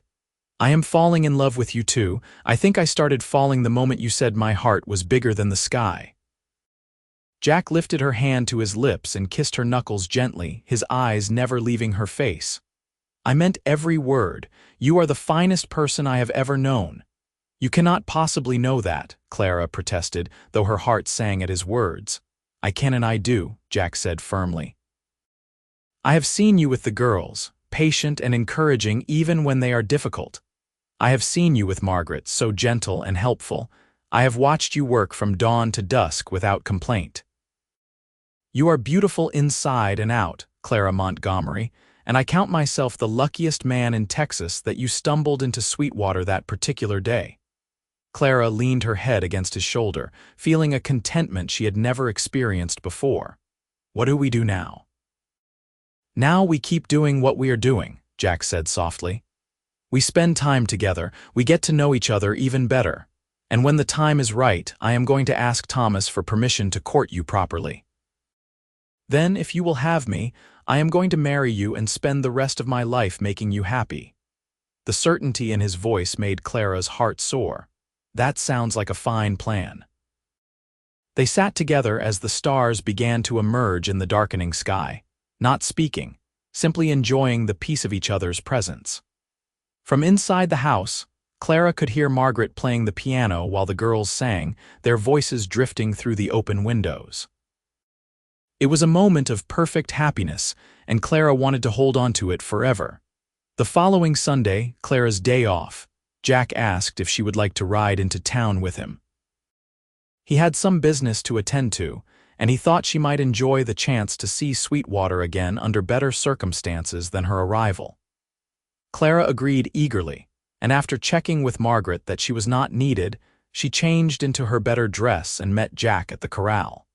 I am falling in love with you too. I think I started falling the moment you said my heart was bigger than the sky. Jack lifted her hand to his lips and kissed her knuckles gently, his eyes never leaving her face. I meant every word. You are the finest person I have ever known. You cannot possibly know that, Clara protested, though her heart sang at his words. I can and I do, Jack said firmly. I have seen you with the girls, patient and encouraging even when they are difficult. I have seen you with Margaret, so gentle and helpful. I have watched you work from dawn to dusk without complaint. You are beautiful inside and out, Clara Montgomery, and I count myself the luckiest man in Texas that you stumbled into Sweetwater that particular day. Clara leaned her head against his shoulder, feeling a contentment she had never experienced before. What do we do now? Now we keep doing what we are doing, Jack said softly. We spend time together, we get to know each other even better. And when the time is right, I am going to ask Thomas for permission to court you properly. Then, if you will have me, I am going to marry you and spend the rest of my life making you happy. The certainty in his voice made Clara's heart soar. That sounds like a fine plan. They sat together as the stars began to emerge in the darkening sky, not speaking, simply enjoying the peace of each other's presence. From inside the house, Clara could hear Margaret playing the piano while the girls sang, their voices drifting through the open windows. It was a moment of perfect happiness, and Clara wanted to hold on to it forever. The following Sunday, Clara's day off, Jack asked if she would like to ride into town with him. He had some business to attend to, and he thought she might enjoy the chance to see Sweetwater again under better circumstances than her arrival. Clara agreed eagerly, and after checking with Margaret that she was not needed, she changed into her better dress and met Jack at the corral.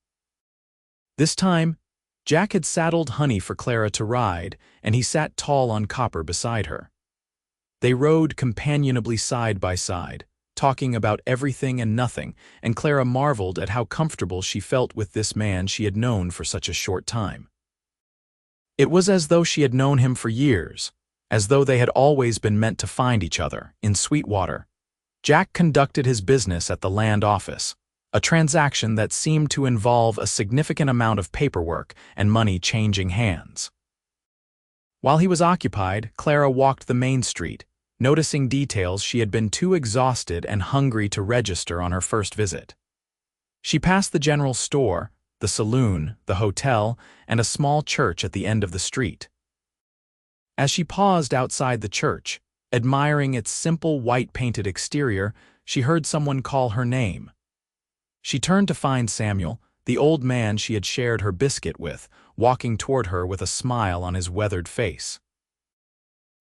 This time, Jack had saddled Honey for Clara to ride, and he sat tall on Copper beside her. They rode companionably side by side, talking about everything and nothing, and Clara marveled at how comfortable she felt with this man she had known for such a short time. It was as though she had known him for years, as though they had always been meant to find each other, in Sweetwater. Jack conducted his business at the land office, a transaction that seemed to involve a significant amount of paperwork and money changing hands. While he was occupied, Clara walked the main street, noticing details she had been too exhausted and hungry to register on her first visit. She passed the general store, the saloon, the hotel, and a small church at the end of the street. As she paused outside the church, admiring its simple white-painted exterior, she heard someone call her name. She turned to find Samuel, the old man she had shared her biscuit with, walking toward her with a smile on his weathered face.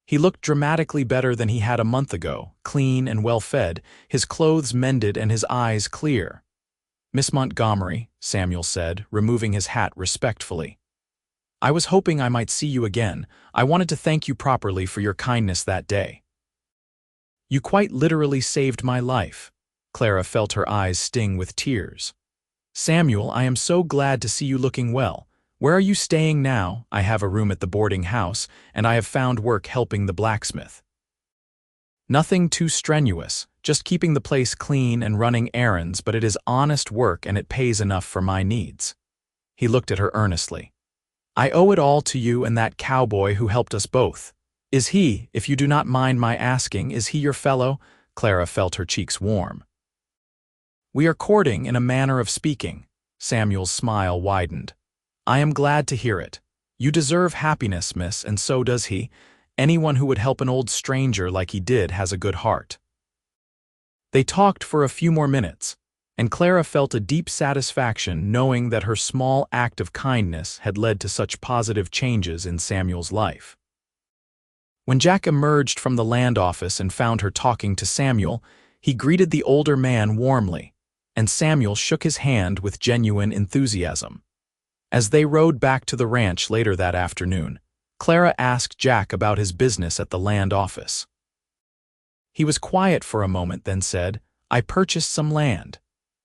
He looked dramatically better than he had a month ago, clean and well-fed, his clothes mended and his eyes clear. "Miss Montgomery," Samuel said, removing his hat respectfully. "I was hoping I might see you again. I wanted to thank you properly for your kindness that day." "You quite literally saved my life." Clara felt her eyes sting with tears. "Samuel, I am so glad to see you looking well. Where are you staying now?" "I have a room at the boarding house, and I have found work helping the blacksmith." Nothing too strenuous, just keeping the place clean and running errands, but it is honest work and it pays enough for my needs." He looked at her earnestly. "I owe it all to you and that cowboy who helped us both. Is he, if you do not mind my asking, is he your fellow?" Clara felt her cheeks warm. "We are courting in a manner of speaking." Samuel's smile widened. "I am glad to hear it. You deserve happiness, miss, and so does he. Anyone who would help an old stranger like he did has a good heart." They talked for a few more minutes, and Clara felt a deep satisfaction knowing that her small act of kindness had led to such positive changes in Samuel's life. When Jack emerged from the land office and found her talking to Samuel, he greeted the older man warmly, and Samuel shook his hand with genuine enthusiasm. As they rode back to the ranch later that afternoon, Clara asked Jack about his business at the land office. He was quiet for a moment, then said, "I purchased some land.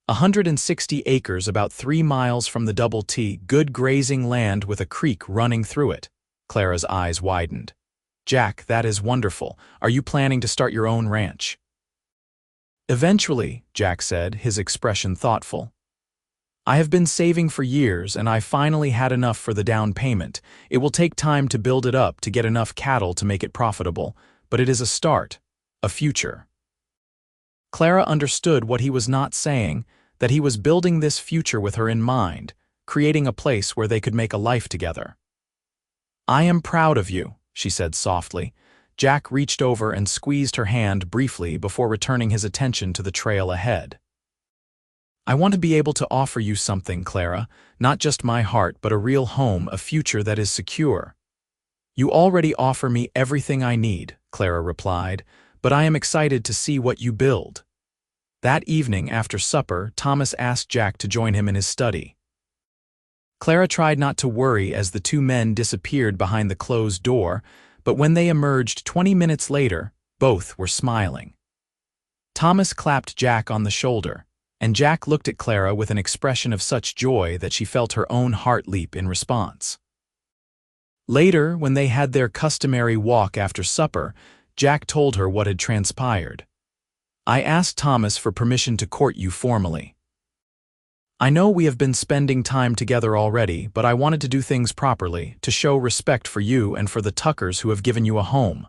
160 acres about 3 miles from the Double T, good grazing land with a creek running through it." Clara's eyes widened. "Jack, that is wonderful. Are you planning to start your own ranch?" "Eventually," Jack said, his expression thoughtful. "I have been saving for years and I finally had enough for the down payment. It will take time to build it up to get enough cattle to make it profitable, but it is a start, a future." Clara understood what he was not saying, that he was building this future with her in mind, creating a place where they could make a life together. "I am proud of you," she said softly. Jack reached over and squeezed her hand briefly before returning his attention to the trail ahead. "I want to be able to offer you something, Clara, not just my heart, but a real home, a future that is secure." "You already offer me everything I need," Clara replied, "but I am excited to see what you build." That evening after supper, Thomas asked Jack to join him in his study. Clara tried not to worry as the two men disappeared behind the closed door, but when they emerged 20 minutes later, both were smiling. Thomas clapped Jack on the shoulder, and Jack looked at Clara with an expression of such joy that she felt her own heart leap in response. Later, when they had their customary walk after supper, Jack told her what had transpired. "I asked Thomas for permission to court you formally. I know we have been spending time together already, but I wanted to do things properly, to show respect for you and for the Tuckers who have given you a home."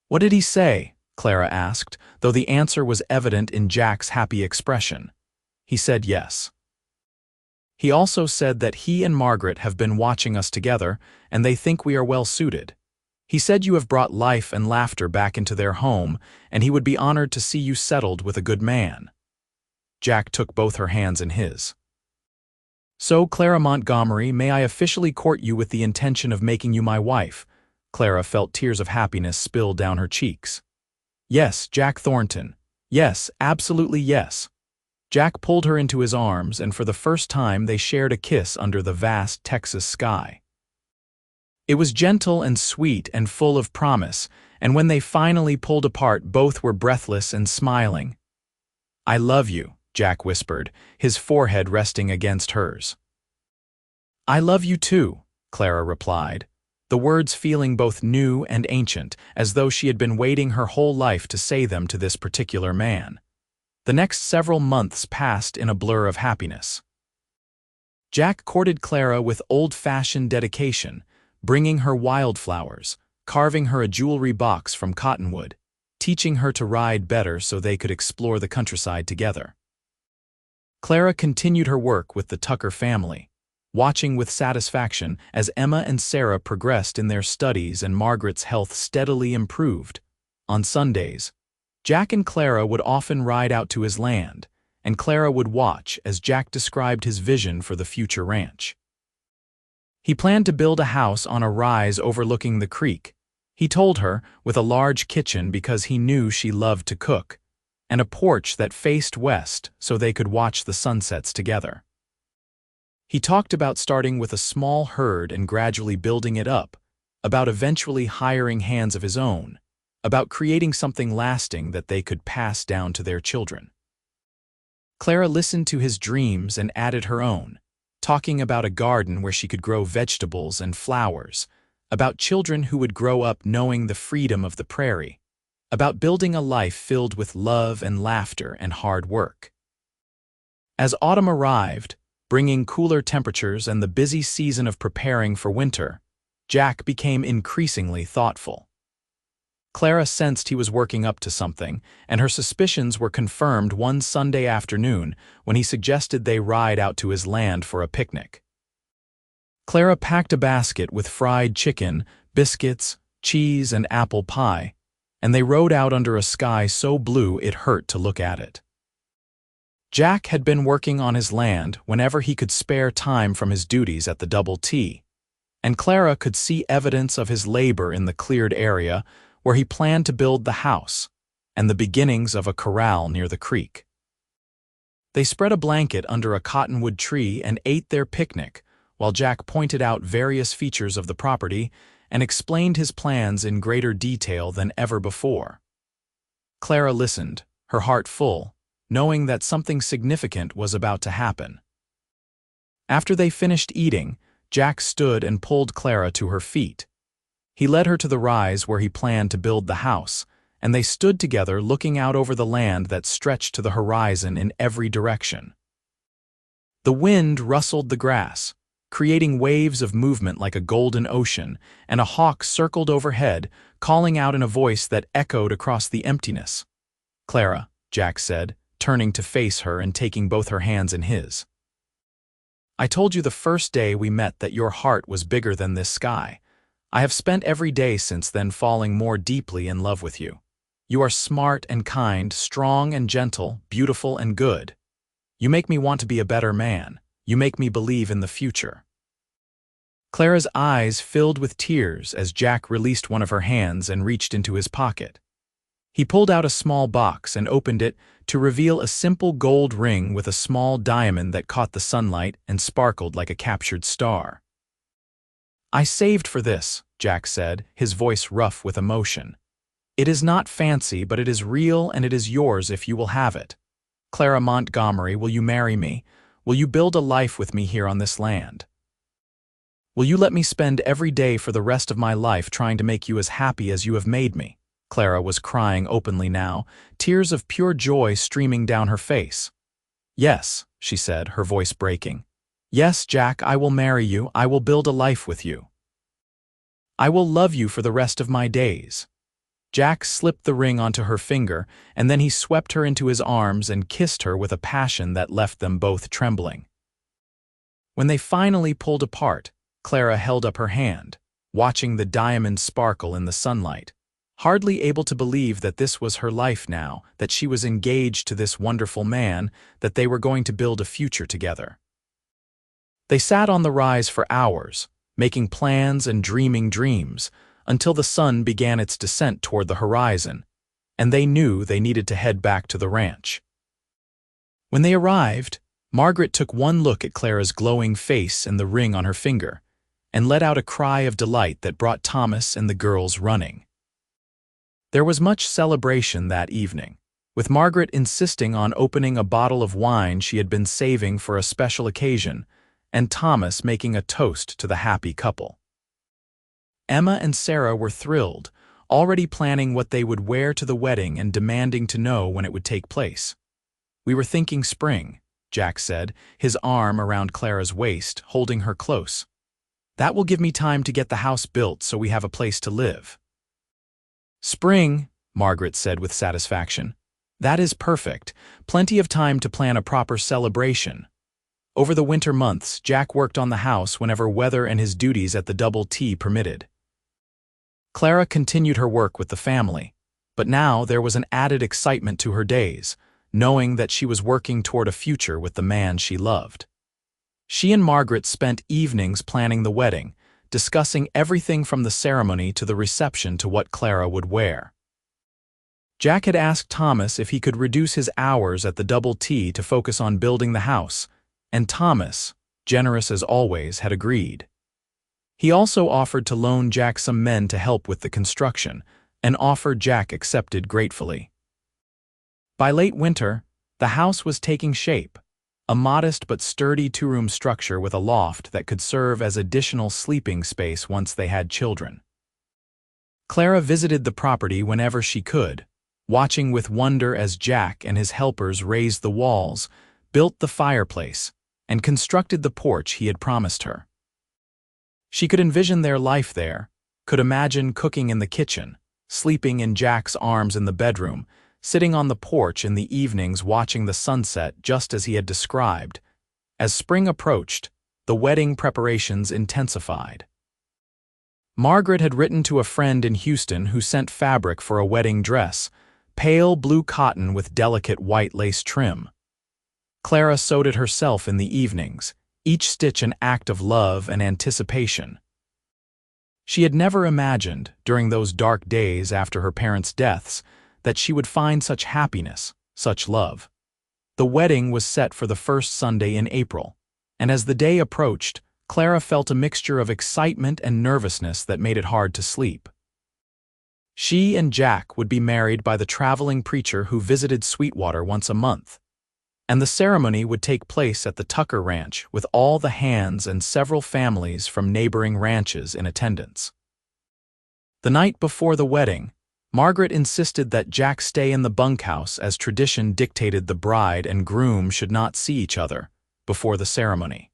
"What did he say?" Clara asked, though the answer was evident in Jack's happy expression. "He said yes. He also said that he and Margaret have been watching us together, and they think we are well suited. He said you have brought life and laughter back into their home, and he would be honored to see you settled with a good man." Jack took both her hands in his. "So, Clara Montgomery, may I officially court you with the intention of making you my wife?" Clara felt tears of happiness spill down her cheeks. "Yes, Jack Thornton. Yes, absolutely yes." Jack pulled her into his arms, and for the first time they shared a kiss under the vast Texas sky. It was gentle and sweet and full of promise, and when they finally pulled apart, both were breathless and smiling. "I love you," Jack whispered, his forehead resting against hers. "I love you too," Clara replied, the words feeling both new and ancient, as though she had been waiting her whole life to say them to this particular man. The next several months passed in a blur of happiness. Jack courted Clara with old-fashioned dedication, bringing her wildflowers, carving her a jewelry box from cottonwood, teaching her to ride better so they could explore the countryside together. Clara continued her work with the Tucker family, watching with satisfaction as Emma and Sarah progressed in their studies and Margaret's health steadily improved. On Sundays, Jack and Clara would often ride out to his land, and Clara would watch as Jack described his vision for the future ranch. He planned to build a house on a rise overlooking the creek, he told her, with a large kitchen because he knew she loved to cook, and a porch that faced west so they could watch the sunsets together. He talked about starting with a small herd and gradually building it up, about eventually hiring hands of his own, about creating something lasting that they could pass down to their children. Clara listened to his dreams and added her own, talking about a garden where she could grow vegetables and flowers, about children who would grow up knowing the freedom of the prairie, about building a life filled with love and laughter and hard work. As autumn arrived, bringing cooler temperatures and the busy season of preparing for winter, Jack became increasingly thoughtful. Clara sensed he was working up to something, and her suspicions were confirmed one Sunday afternoon when he suggested they ride out to his land for a picnic. Clara packed a basket with fried chicken, biscuits, cheese, and apple pie, and they rode out under a sky so blue it hurt to look at it. Jack had been working on his land whenever he could spare time from his duties at the Double T, and Clara could see evidence of his labor in the cleared area where he planned to build the house and the beginnings of a corral near the creek. They spread a blanket under a cottonwood tree and ate their picnic while Jack pointed out various features of the property and explained his plans in greater detail than ever before. Clara listened, her heart full, knowing that something significant was about to happen. After they finished eating, Jack stood and pulled Clara to her feet. He led her to the rise where he planned to build the house, and they stood together looking out over the land that stretched to the horizon in every direction. The wind rustled the grass, creating waves of movement like a golden ocean, and a hawk circled overhead, calling out in a voice that echoed across the emptiness. "Clara," Jack said, turning to face her and taking both her hands in his. "I told you the first day we met that your heart was bigger than this sky. I have spent every day since then falling more deeply in love with you. You are smart and kind, strong and gentle, beautiful and good. You make me want to be a better man. You make me believe in the future." Clara's eyes filled with tears as Jack released one of her hands and reached into his pocket. He pulled out a small box and opened it to reveal a simple gold ring with a small diamond that caught the sunlight and sparkled like a captured star. "I saved for this," Jack said, his voice rough with emotion. "It is not fancy, but it is real, and it is yours if you will have it. Clara Montgomery, will you marry me? Will you build a life with me here on this land? Will you let me spend every day for the rest of my life trying to make you as happy as you have made me?" Clara was crying openly now, tears of pure joy streaming down her face. "Yes," she said, her voice breaking. "Yes, Jack, I will marry you. I will build a life with you. I will love you for the rest of my days." Jack slipped the ring onto her finger, and then he swept her into his arms and kissed her with a passion that left them both trembling. When they finally pulled apart, Clara held up her hand, watching the diamond sparkle in the sunlight, hardly able to believe that this was her life now, that she was engaged to this wonderful man, that they were going to build a future together. They sat on the rise for hours, making plans and dreaming dreams, until the sun began its descent toward the horizon, and they knew they needed to head back to the ranch. When they arrived, Margaret took one look at Clara's glowing face and the ring on her finger, and let out a cry of delight that brought Thomas and the girls running. There was much celebration that evening, with Margaret insisting on opening a bottle of wine she had been saving for a special occasion, and Thomas making a toast to the happy couple. Emma and Sarah were thrilled, already planning what they would wear to the wedding and demanding to know when it would take place. "We were thinking spring," Jack said, his arm around Clara's waist, holding her close. "That will give me time to get the house built so we have a place to live." "Spring," Margaret said with satisfaction. "That is perfect. Plenty of time to plan a proper celebration." Over the winter months, Jack worked on the house whenever weather and his duties at the Double T permitted. Clara continued her work with the family, but now there was an added excitement to her days, knowing that she was working toward a future with the man she loved. She and Margaret spent evenings planning the wedding, discussing everything from the ceremony to the reception to what Clara would wear. Jack had asked Thomas if he could reduce his hours at the Double T to focus on building the house, and Thomas, generous as always, had agreed. He also offered to loan Jack some men to help with the construction, an offer Jack accepted gratefully. By late winter, the house was taking shape, a modest but sturdy two-room structure with a loft that could serve as additional sleeping space once they had children. Clara visited the property whenever she could, watching with wonder as Jack and his helpers raised the walls, built the fireplace, and constructed the porch he had promised her. She could envision their life there, could imagine cooking in the kitchen, sleeping in Jack's arms in the bedroom, sitting on the porch in the evenings watching the sunset just as he had described. As spring approached, the wedding preparations intensified. Margaret had written to a friend in Houston who sent fabric for a wedding dress, pale blue cotton with delicate white lace trim. Clara sewed it herself in the evenings, each stitch an act of love and anticipation. She had never imagined, during those dark days after her parents' deaths, that she would find such happiness, such love. The wedding was set for the first Sunday in April, and as the day approached, Clara felt a mixture of excitement and nervousness that made it hard to sleep. She and Jack would be married by the traveling preacher who visited Sweetwater once a month, and the ceremony would take place at the Tucker Ranch with all the hands and several families from neighboring ranches in attendance. The night before the wedding, Margaret insisted that Jack stay in the bunkhouse as tradition dictated the bride and groom should not see each other before the ceremony.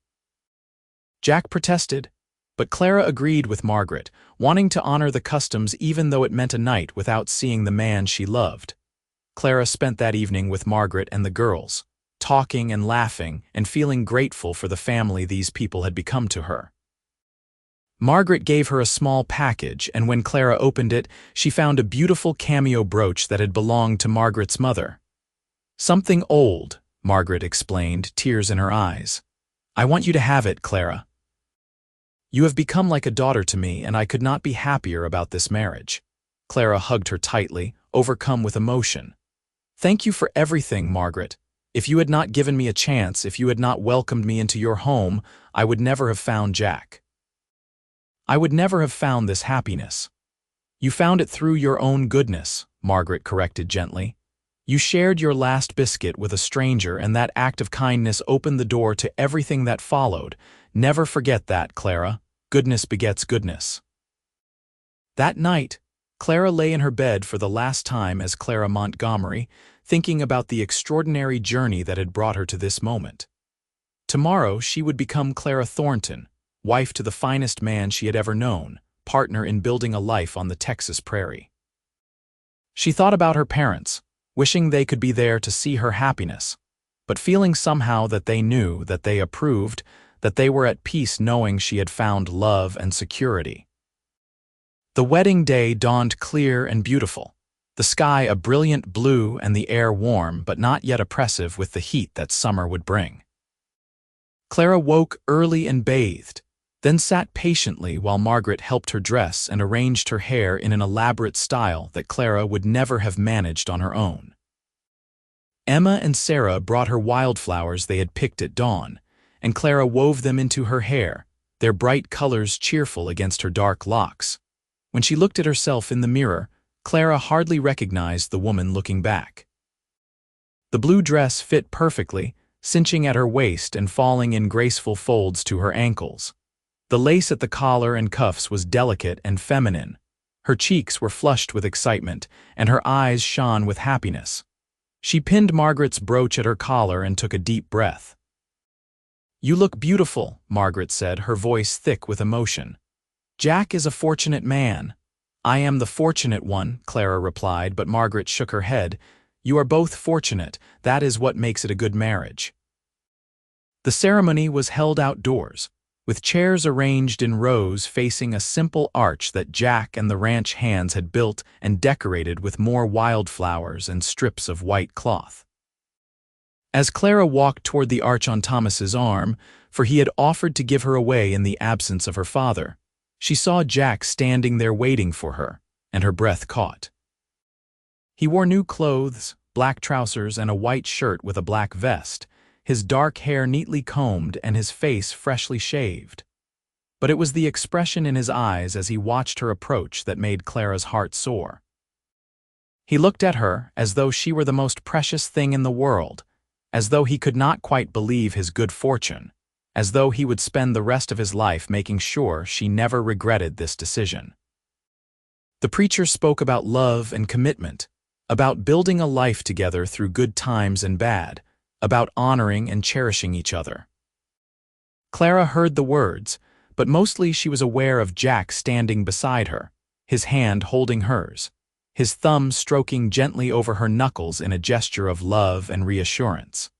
Jack protested, but Clara agreed with Margaret, wanting to honor the customs even though it meant a night without seeing the man she loved. Clara spent that evening with Margaret and the girls, talking and laughing and feeling grateful for the family these people had become to her. Margaret gave her a small package, and when Clara opened it, she found a beautiful cameo brooch that had belonged to Margaret's mother. "Something old," Margaret explained, tears in her eyes. "I want you to have it, Clara. You have become like a daughter to me, and I could not be happier about this marriage." Clara hugged her tightly, overcome with emotion. "Thank you for everything, Margaret. If you had not given me a chance, if you had not welcomed me into your home, I would never have found Jack. I would never have found this happiness." "You found it through your own goodness," Margaret corrected gently. "You shared your last biscuit with a stranger, and that act of kindness opened the door to everything that followed. Never forget that, Clara. Goodness begets goodness." That night, Clara lay in her bed for the last time as Clara Montgomery, thinking about the extraordinary journey that had brought her to this moment. Tomorrow she would become Clara Thornton, wife to the finest man she had ever known, partner in building a life on the Texas prairie. She thought about her parents, wishing they could be there to see her happiness, but feeling somehow that they knew, that they approved, that they were at peace knowing she had found love and security. The wedding day dawned clear and beautiful, the sky a brilliant blue and the air warm but not yet oppressive with the heat that summer would bring. Clara woke early and bathed, then sat patiently while Margaret helped her dress and arranged her hair in an elaborate style that Clara would never have managed on her own. Emma and Sarah brought her wildflowers they had picked at dawn, and Clara wove them into her hair, their bright colors cheerful against her dark locks. When she looked at herself in the mirror, Clara hardly recognized the woman looking back. The blue dress fit perfectly, cinching at her waist and falling in graceful folds to her ankles. The lace at the collar and cuffs was delicate and feminine. Her cheeks were flushed with excitement, and her eyes shone with happiness. She pinned Margaret's brooch at her collar and took a deep breath. "You look beautiful," Margaret said, her voice thick with emotion. "Jack is a fortunate man." "I am the fortunate one," Clara replied, but Margaret shook her head. "You are both fortunate. That is what makes it a good marriage." The ceremony was held outdoors, with chairs arranged in rows facing a simple arch that Jack and the ranch hands had built and decorated with more wildflowers and strips of white cloth. As Clara walked toward the arch on Thomas's arm, for he had offered to give her away in the absence of her father, she saw Jack standing there waiting for her, and her breath caught. He wore new clothes, black trousers, and a white shirt with a black vest, his dark hair neatly combed and his face freshly shaved. But it was the expression in his eyes as he watched her approach that made Clara's heart soar. He looked at her as though she were the most precious thing in the world, as though he could not quite believe his good fortune, as though he would spend the rest of his life making sure she never regretted this decision. The preacher spoke about love and commitment, about building a life together through good times and bad, about honoring and cherishing each other. Clara heard the words, but mostly she was aware of Jack standing beside her, his hand holding hers, his thumb stroking gently over her knuckles in a gesture of love and reassurance.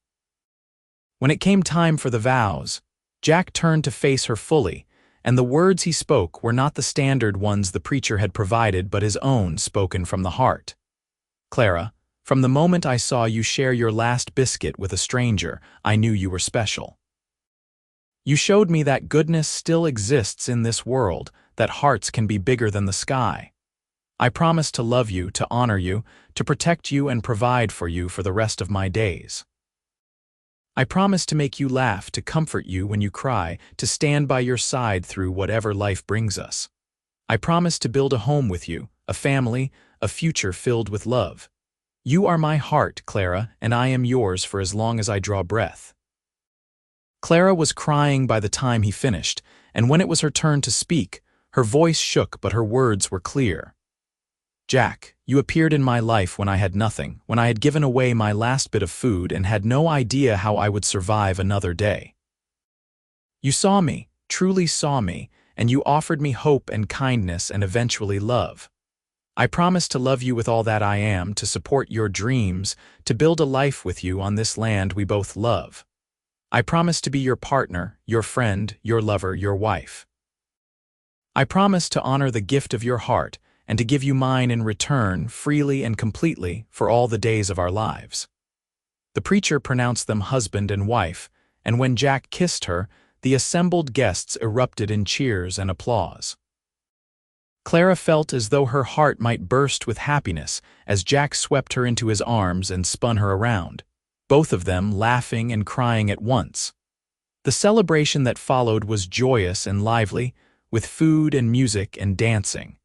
When it came time for the vows, Jack turned to face her fully, and the words he spoke were not the standard ones the preacher had provided but his own spoken from the heart. Clara, from the moment I saw you share your last biscuit with a stranger, I knew you were special. You showed me that goodness still exists in this world, that hearts can be bigger than the sky. I promise to love you, to honor you, to protect you and provide for you for the rest of my days. I promise to make you laugh, to comfort you when you cry, to stand by your side through whatever life brings us. I promise to build a home with you, a family, a future filled with love. You are my heart, Clara, and I am yours for as long as I draw breath. Clara was crying by the time he finished, and when it was her turn to speak, her voice shook but her words were clear. Jack, you appeared in my life when I had nothing, when I had given away my last bit of food and had no idea how I would survive another day. You saw me, truly saw me, and you offered me hope and kindness and eventually love. I promise to love you with all that I am, to support your dreams, to build a life with you on this land we both love. I promise to be your partner, your friend, your lover, your wife. I promise to honor the gift of your heart and to give you mine in return, freely and completely, for all the days of our lives. The preacher pronounced them husband and wife, and when Jack kissed her, the assembled guests erupted in cheers and applause. Clara felt as though her heart might burst with happiness as Jack swept her into his arms and spun her around, both of them laughing and crying at once. The celebration that followed was joyous and lively, with food and music and dancing.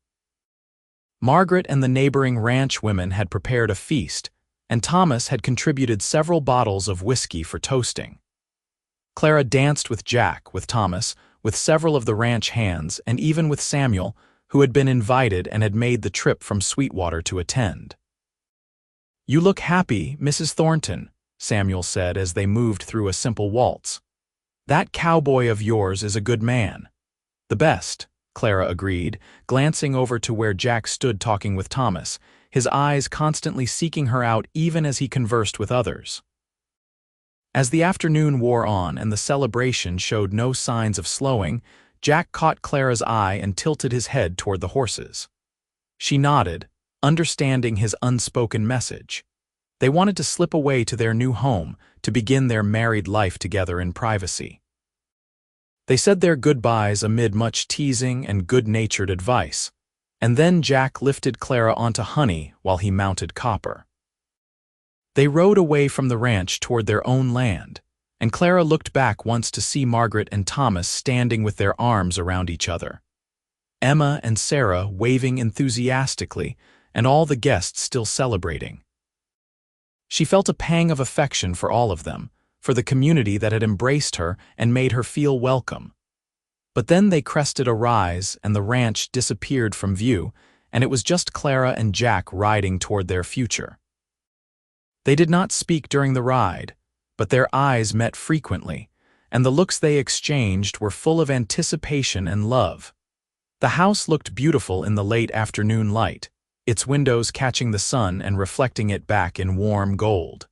Margaret and the neighboring ranch women had prepared a feast, and Thomas had contributed several bottles of whiskey for toasting. Clara danced with Jack, with Thomas, with several of the ranch hands, and even with Samuel, who had been invited and had made the trip from Sweetwater to attend. "You look happy, Mrs. Thornton," Samuel said as they moved through a simple waltz. "That cowboy of yours is a good man." "The best," Clara agreed, glancing over to where Jack stood talking with Thomas, his eyes constantly seeking her out even as he conversed with others. As the afternoon wore on and the celebration showed no signs of slowing, Jack caught Clara's eye and tilted his head toward the horses. She nodded, understanding his unspoken message. They wanted to slip away to their new home, to begin their married life together in privacy. They said their goodbyes amid much teasing and good-natured advice, and then Jack lifted Clara onto Honey while he mounted Copper. They rode away from the ranch toward their own land, and Clara looked back once to see Margaret and Thomas standing with their arms around each other, Emma and Sarah waving enthusiastically, and all the guests still celebrating. She felt a pang of affection for all of them, for the community that had embraced her and made her feel welcome. But then they crested a rise and the ranch disappeared from view, and it was just Clara and Jack riding toward their future. They did not speak during the ride, but their eyes met frequently, and the looks they exchanged were full of anticipation and love. The house looked beautiful in the late afternoon light, its windows catching the sun and reflecting it back in warm gold.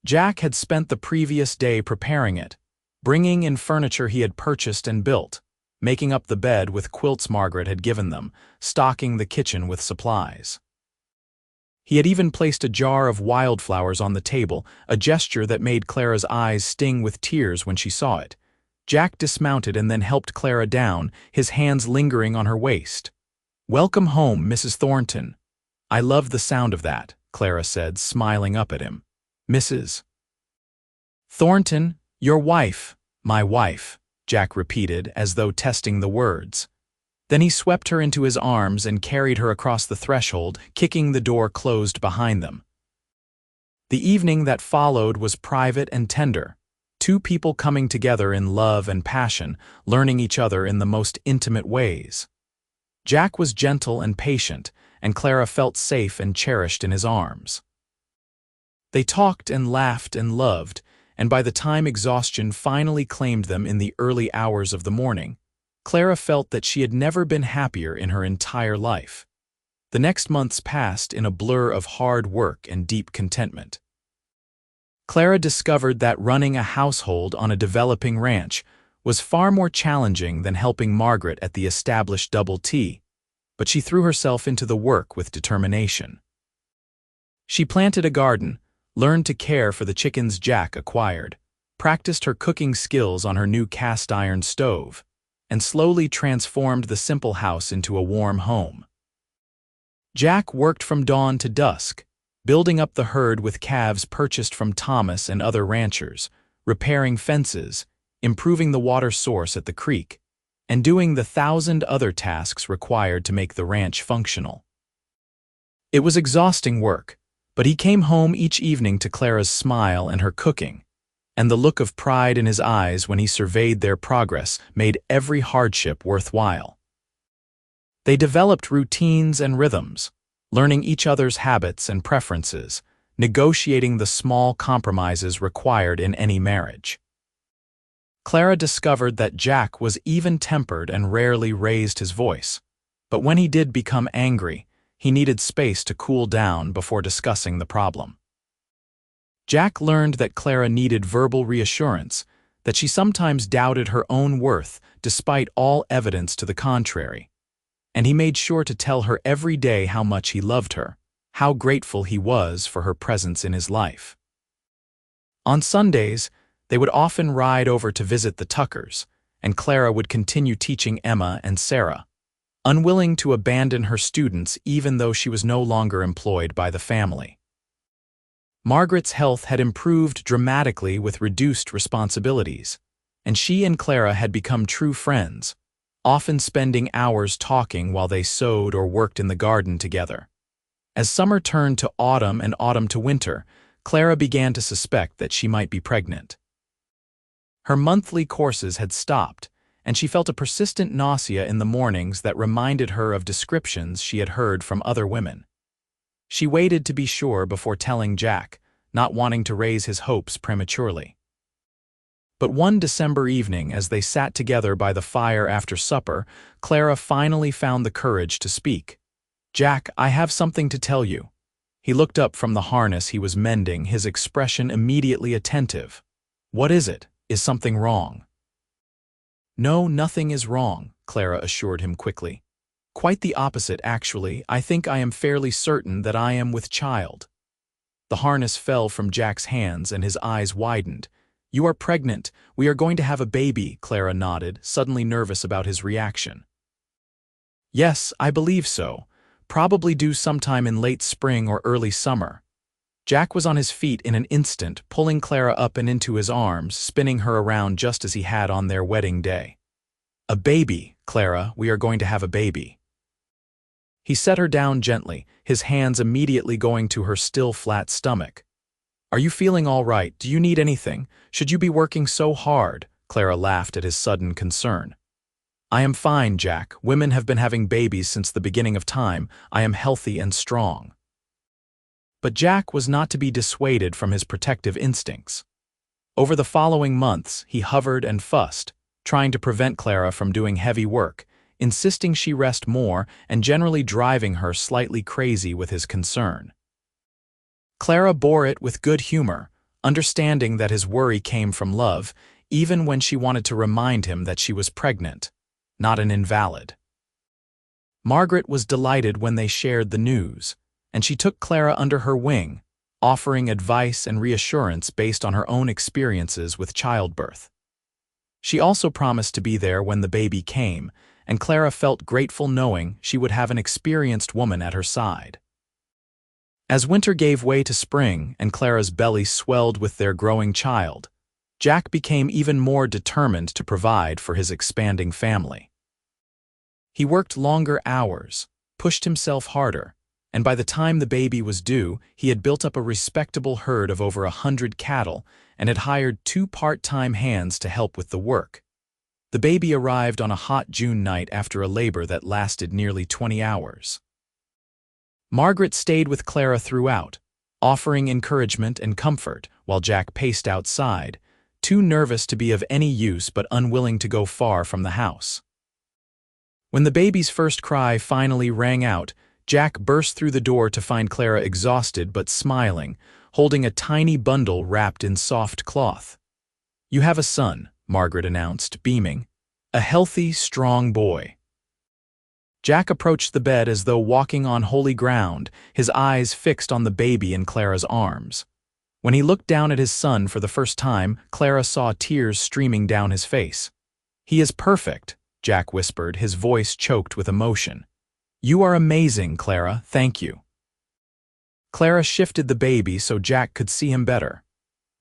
Jack had spent the previous day preparing it, bringing in furniture he had purchased and built, making up the bed with quilts Margaret had given them, stocking the kitchen with supplies. He had even placed a jar of wildflowers on the table, a gesture that made Clara's eyes sting with tears when she saw it. Jack dismounted and then helped Clara down, his hands lingering on her waist. "Welcome home, Mrs. Thornton." "I love the sound of that," Clara said, smiling up at him. "Mrs. Thornton, your wife." "My wife," Jack repeated, as though testing the words. Then he swept her into his arms and carried her across the threshold, kicking the door closed behind them. The evening that followed was private and tender, two people coming together in love and passion, learning each other in the most intimate ways. Jack was gentle and patient, and Clara felt safe and cherished in his arms. They talked and laughed and loved, and by the time exhaustion finally claimed them in the early hours of the morning, Clara felt that she had never been happier in her entire life. The next months passed in a blur of hard work and deep contentment. Clara discovered that running a household on a developing ranch was far more challenging than helping Margaret at the established Double T, but she threw herself into the work with determination. She planted a garden, learned to care for the chickens Jack acquired, practiced her cooking skills on her new cast-iron stove, and slowly transformed the simple house into a warm home. Jack worked from dawn to dusk, building up the herd with calves purchased from Thomas and other ranchers, repairing fences, improving the water source at the creek, and doing the 1,000 other tasks required to make the ranch functional. It was exhausting work, but he came home each evening to Clara's smile and her cooking, and the look of pride in his eyes when he surveyed their progress made every hardship worthwhile. They developed routines and rhythms, learning each other's habits and preferences, negotiating the small compromises required in any marriage. Clara discovered that Jack was even-tempered and rarely raised his voice, but when he did become angry, he needed space to cool down before discussing the problem. Jack learned that Clara needed verbal reassurance, that she sometimes doubted her own worth despite all evidence to the contrary, and he made sure to tell her every day how much he loved her, how grateful he was for her presence in his life. On Sundays, they would often ride over to visit the Tuckers, and Clara would continue teaching Emma and Sarah, unwilling to abandon her students even though she was no longer employed by the family. Margaret's health had improved dramatically with reduced responsibilities, and she and Clara had become true friends, often spending hours talking while they sewed or worked in the garden together. As summer turned to autumn and autumn to winter, Clara began to suspect that she might be pregnant. Her monthly courses had stopped, and she felt a persistent nausea in the mornings that reminded her of descriptions she had heard from other women. She waited to be sure before telling Jack, not wanting to raise his hopes prematurely. But one December evening, as they sat together by the fire after supper, Clara finally found the courage to speak. "Jack, I have something to tell you." He looked up from the harness he was mending, his expression immediately attentive. "What is it? Is something wrong?" "No, nothing is wrong," Clara assured him quickly. "Quite the opposite, actually. I think I am fairly certain that I am with child." The harness fell from Jack's hands and his eyes widened. "You are pregnant. We are going to have a baby," Clara nodded, suddenly nervous about his reaction. "Yes, I believe so. Probably due sometime in late spring or early summer." Jack was on his feet in an instant, pulling Clara up and into his arms, spinning her around just as he had on their wedding day. "A baby, Clara, we are going to have a baby." He set her down gently, his hands immediately going to her still flat stomach. "Are you feeling all right? Do you need anything? Should you be working so hard?" Clara laughed at his sudden concern. "I am fine, Jack. Women have been having babies since the beginning of time. I am healthy and strong." But Jack was not to be dissuaded from his protective instincts. Over the following months, he hovered and fussed, trying to prevent Clara from doing heavy work, insisting she rest more and generally driving her slightly crazy with his concern. Clara bore it with good humor, understanding that his worry came from love, even when she wanted to remind him that she was pregnant, not an invalid. Margaret was delighted when they shared the news, and she took Clara under her wing, offering advice and reassurance based on her own experiences with childbirth. She also promised to be there when the baby came, and Clara felt grateful knowing she would have an experienced woman at her side. As winter gave way to spring and Clara's belly swelled with their growing child, Jack became even more determined to provide for his expanding family. He worked longer hours, pushed himself harder, and by the time the baby was due, he had built up a respectable herd of over 100 cattle and had hired 2 part-time hands to help with the work. The baby arrived on a hot June night after a labor that lasted nearly 20 hours. Margaret stayed with Clara throughout, offering encouragement and comfort while Jack paced outside, too nervous to be of any use but unwilling to go far from the house. When the baby's first cry finally rang out, Jack burst through the door to find Clara exhausted but smiling, holding a tiny bundle wrapped in soft cloth. "You have a son," Margaret announced, beaming. "A healthy, strong boy." Jack approached the bed as though walking on holy ground, his eyes fixed on the baby in Clara's arms. When he looked down at his son for the first time, Clara saw tears streaming down his face. "He is perfect," Jack whispered, his voice choked with emotion. "You are amazing, Clara, thank you." Clara shifted the baby so Jack could see him better.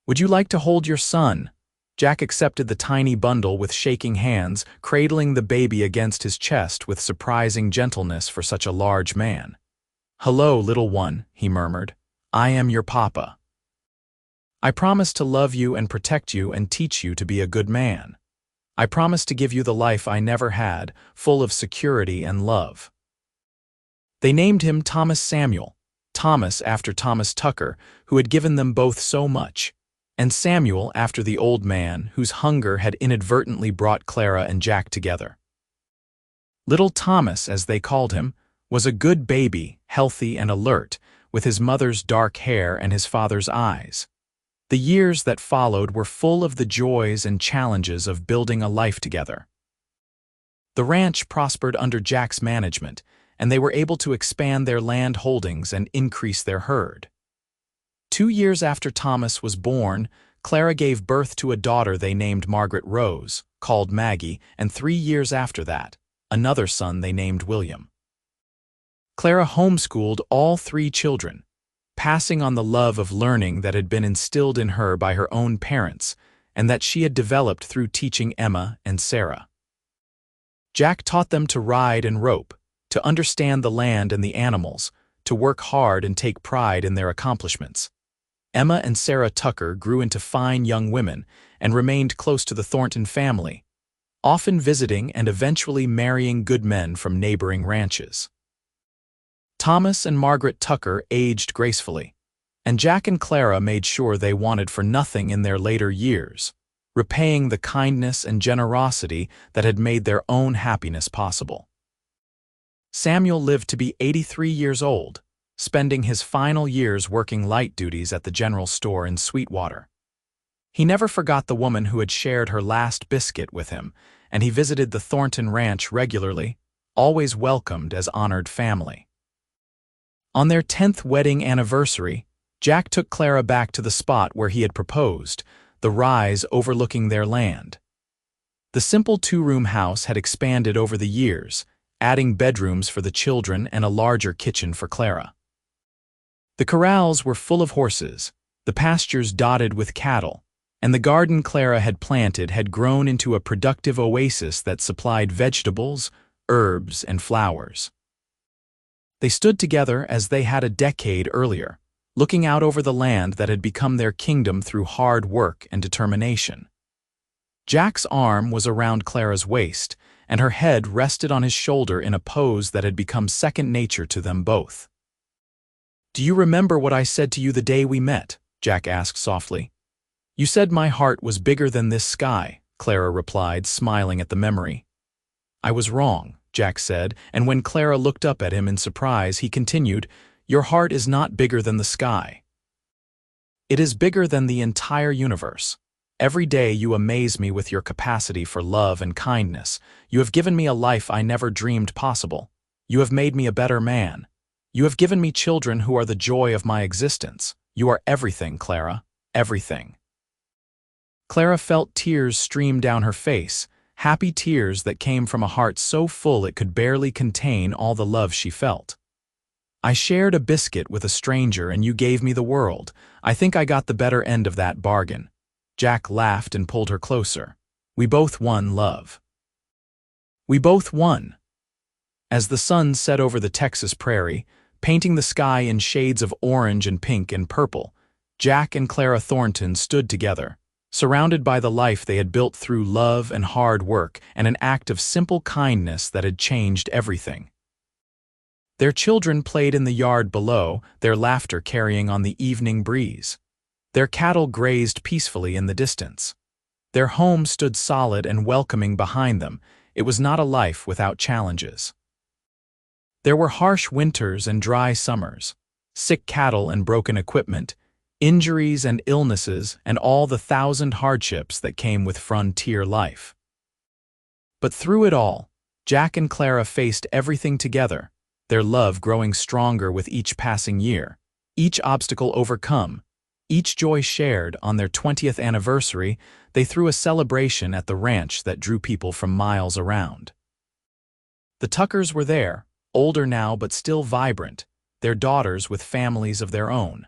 "Would you like to hold your son?" Jack accepted the tiny bundle with shaking hands, cradling the baby against his chest with surprising gentleness for such a large man. "Hello, little one," he murmured. "I am your papa. I promise to love you and protect you and teach you to be a good man. I promise to give you the life I never had, full of security and love." They named him Thomas Samuel, Thomas after Thomas Tucker, who had given them both so much, and Samuel after the old man whose hunger had inadvertently brought Clara and Jack together. Little Thomas, as they called him, was a good baby, healthy and alert, with his mother's dark hair and his father's eyes. The years that followed were full of the joys and challenges of building a life together. The ranch prospered under Jack's management, and they were able to expand their land holdings and increase their herd. 2 years after Thomas was born, Clara gave birth to a daughter they named Margaret Rose, called Maggie, and 3 years after that, another son they named William. Clara homeschooled all 3 children, passing on the love of learning that had been instilled in her by her own parents and that she had developed through teaching Emma and Sarah. Jack taught them to ride and rope, to understand the land and the animals, to work hard and take pride in their accomplishments. Emma and Sarah Tucker grew into fine young women and remained close to the Thornton family, often visiting and eventually marrying good men from neighboring ranches. Thomas and Margaret Tucker aged gracefully, and Jack and Clara made sure they wanted for nothing in their later years, repaying the kindness and generosity that had made their own happiness possible. Samuel lived to be 83 years old, spending his final years working light duties at the general store in Sweetwater. He never forgot the woman who had shared her last biscuit with him, and he visited the Thornton ranch regularly, always welcomed as honored family. On their 10th wedding anniversary, Jack took Clara back to the spot where he had proposed, the rise overlooking their land. The simple 2-room house had expanded over the years, adding bedrooms for the children and a larger kitchen for Clara. The corrals were full of horses, the pastures dotted with cattle, and the garden Clara had planted had grown into a productive oasis that supplied vegetables, herbs, and flowers. They stood together as they had a decade earlier, looking out over the land that had become their kingdom through hard work and determination. Jack's arm was around Clara's waist, and her head rested on his shoulder in a pose that had become second nature to them both. "Do you remember what I said to you the day we met?" Jack asked softly. "You said my heart was bigger than this sky," Clara replied, smiling at the memory. "I was wrong," Jack said, and when Clara looked up at him in surprise, he continued, "Your heart is not bigger than the sky. It is bigger than the entire universe. Every day you amaze me with your capacity for love and kindness. You have given me a life I never dreamed possible. You have made me a better man. You have given me children who are the joy of my existence. You are everything, Clara, everything." Clara felt tears stream down her face, happy tears that came from a heart so full it could barely contain all the love she felt. "I shared a biscuit with a stranger and you gave me the world. I think I got the better end of that bargain." Jack laughed and pulled her closer. "We both won, love. We both won." As the sun set over the Texas prairie, painting the sky in shades of orange and pink and purple, Jack and Clara Thornton stood together, surrounded by the life they had built through love and hard work and an act of simple kindness that had changed everything. Their children played in the yard below, their laughter carrying on the evening breeze. Their cattle grazed peacefully in the distance. Their home stood solid and welcoming behind them. It was not a life without challenges. There were harsh winters and dry summers, sick cattle and broken equipment, injuries and illnesses, and all the thousand hardships that came with frontier life. But through it all, Jack and Clara faced everything together, their love growing stronger with each passing year, each obstacle overcome, each joy shared. On their 20th anniversary, they threw a celebration at the ranch that drew people from miles around. The Tuckers were there, older now but still vibrant, their daughters with families of their own.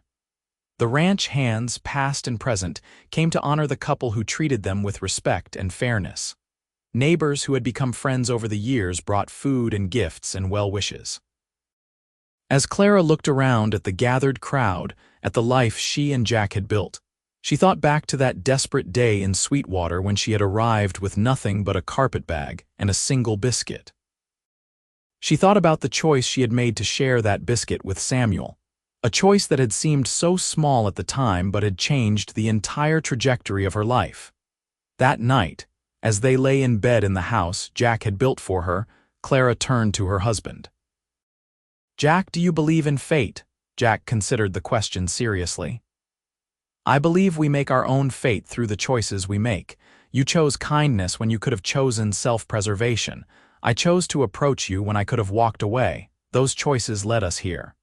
The ranch hands, past and present, came to honor the couple who treated them with respect and fairness. Neighbors who had become friends over the years brought food and gifts and well wishes. As Clara looked around at the gathered crowd, at the life she and Jack had built, she thought back to that desperate day in Sweetwater when she had arrived with nothing but a carpetbag and a single biscuit. She thought about the choice she had made to share that biscuit with Samuel, a choice that had seemed so small at the time but had changed the entire trajectory of her life. That night, as they lay in bed in the house Jack had built for her, Clara turned to her husband. "Jack, do you believe in fate?" Jack considered the question seriously. "I believe we make our own fate through the choices we make. You chose kindness when you could have chosen self-preservation. I chose to approach you when I could have walked away. Those choices led us here."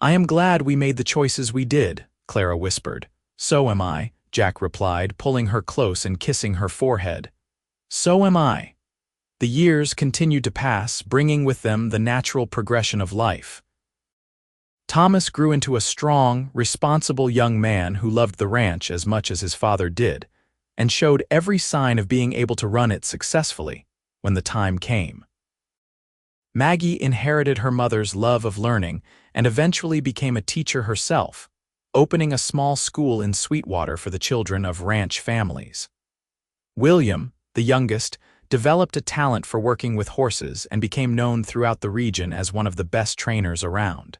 "I am glad we made the choices we did," Clara whispered. "So am I," Jack replied, pulling her close and kissing her forehead. "So am I." The years continued to pass, bringing with them the natural progression of life. Thomas grew into a strong, responsible young man who loved the ranch as much as his father did, and showed every sign of being able to run it successfully when the time came. Maggie inherited her mother's love of learning and eventually became a teacher herself, opening a small school in Sweetwater for the children of ranch families. William, the youngest, developed a talent for working with horses and became known throughout the region as one of the best trainers around.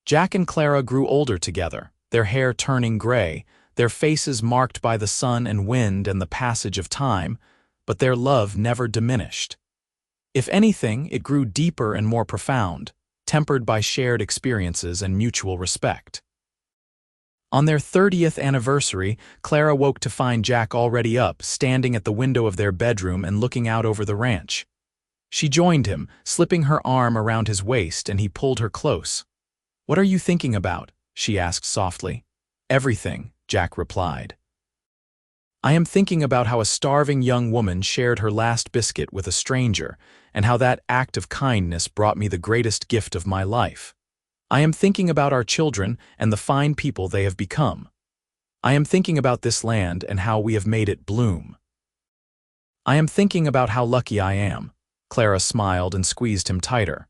Jack and Clara grew older together, their hair turning gray, their faces marked by the sun and wind and the passage of time, but their love never diminished. If anything, it grew deeper and more profound, tempered by shared experiences and mutual respect. On their 30th anniversary, Clara woke to find Jack already up, standing at the window of their bedroom and looking out over the ranch. She joined him, slipping her arm around his waist, and he pulled her close. "What are you thinking about?" she asked softly. "Everything," Jack replied. "I am thinking about how a starving young woman shared her last biscuit with a stranger, and how that act of kindness brought me the greatest gift of my life. I am thinking about our children and the fine people they have become. I am thinking about this land and how we have made it bloom. I am thinking about how lucky I am." Clara smiled and squeezed him tighter.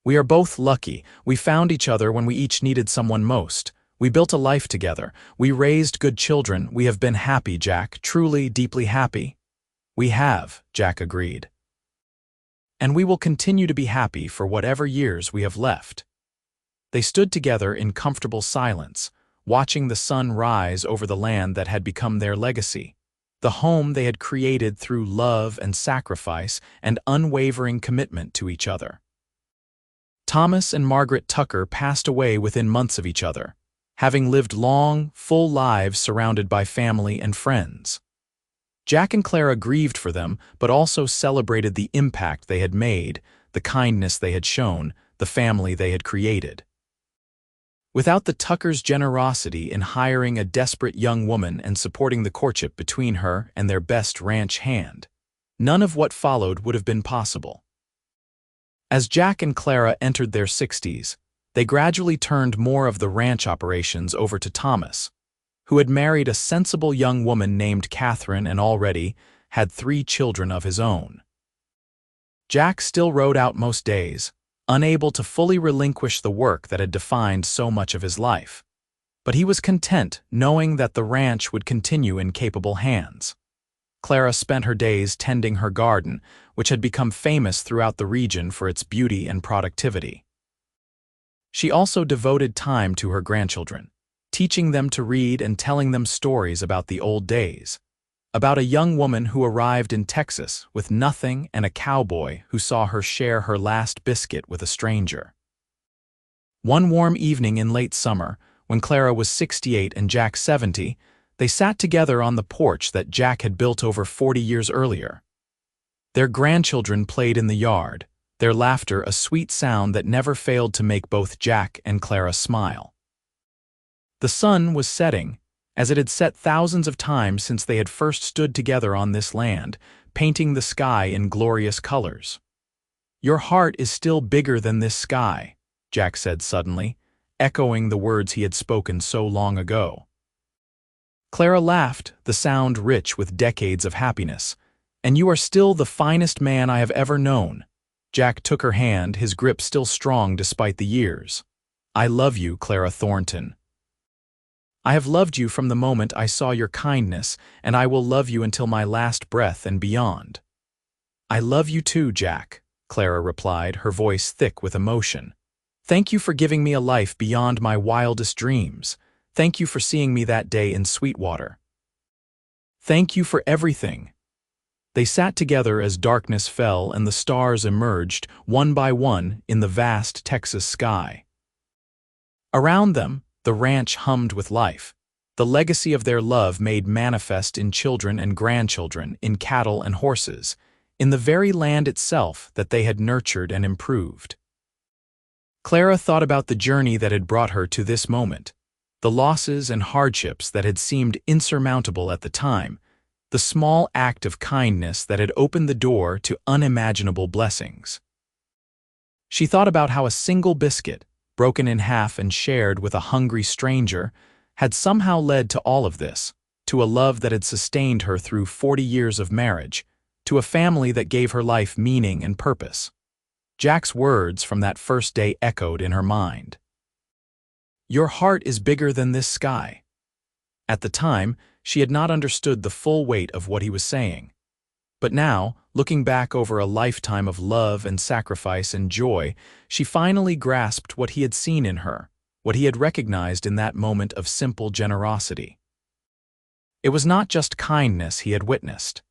"We are both lucky. We found each other when we each needed someone most. We built a life together. We raised good children. We have been happy, Jack, truly, deeply happy." "We have," Jack agreed. "And we will continue to be happy for whatever years we have left." They stood together in comfortable silence, watching the sun rise over the land that had become their legacy, the home they had created through love and sacrifice and unwavering commitment to each other. Thomas and Margaret Tucker passed away within months of each other, having lived long, full lives surrounded by family and friends. Jack and Clara grieved for them, but also celebrated the impact they had made, the kindness they had shown, the family they had created. Without the Tuckers' generosity in hiring a desperate young woman and supporting the courtship between her and their best ranch hand, none of what followed would have been possible. As Jack and Clara entered their 60s, they gradually turned more of the ranch operations over to Thomas, who had married a sensible young woman named Catherine and already had 3 children of his own. Jack still rode out most days, unable to fully relinquish the work that had defined so much of his life. But he was content knowing that the ranch would continue in capable hands. Clara spent her days tending her garden, which had become famous throughout the region for its beauty and productivity. She also devoted time to her grandchildren, teaching them to read and telling them stories about the old days, about a young woman who arrived in Texas with nothing and a cowboy who saw her share her last biscuit with a stranger. One warm evening in late summer, when Clara was 68 and Jack 70, they sat together on the porch that Jack had built over 40 years earlier. Their grandchildren played in the yard, their laughter a sweet sound that never failed to make both Jack and Clara smile. The sun was setting, as it had set thousands of times since they had first stood together on this land, painting the sky in glorious colors. "Your heart is still bigger than this sky," Jack said suddenly, echoing the words he had spoken so long ago. Clara laughed, the sound rich with decades of happiness. "And you are still the finest man I have ever known." Jack took her hand, his grip still strong despite the years. "I love you, Clara Thornton. I have loved you from the moment I saw your kindness, and I will love you until my last breath and beyond." "I love you too, Jack," Clara replied, her voice thick with emotion. "Thank you for giving me a life beyond my wildest dreams. Thank you for seeing me that day in Sweetwater. Thank you for everything." They sat together as darkness fell and the stars emerged, one by one, in the vast Texas sky. Around them, the ranch hummed with life, the legacy of their love made manifest in children and grandchildren, in cattle and horses, in the very land itself that they had nurtured and improved. Clara thought about the journey that had brought her to this moment, the losses and hardships that had seemed insurmountable at the time, the small act of kindness that had opened the door to unimaginable blessings. She thought about how a single biscuit, broken in half and shared with a hungry stranger, had somehow led to all of this, to a love that had sustained her through 40 years of marriage, to a family that gave her life meaning and purpose. Jack's words from that first day echoed in her mind. "Your heart is bigger than this sky." At the time, she had not understood the full weight of what he was saying. But now, looking back over a lifetime of love and sacrifice and joy, she finally grasped what he had seen in her, what he had recognized in that moment of simple generosity. It was not just kindness he had witnessed.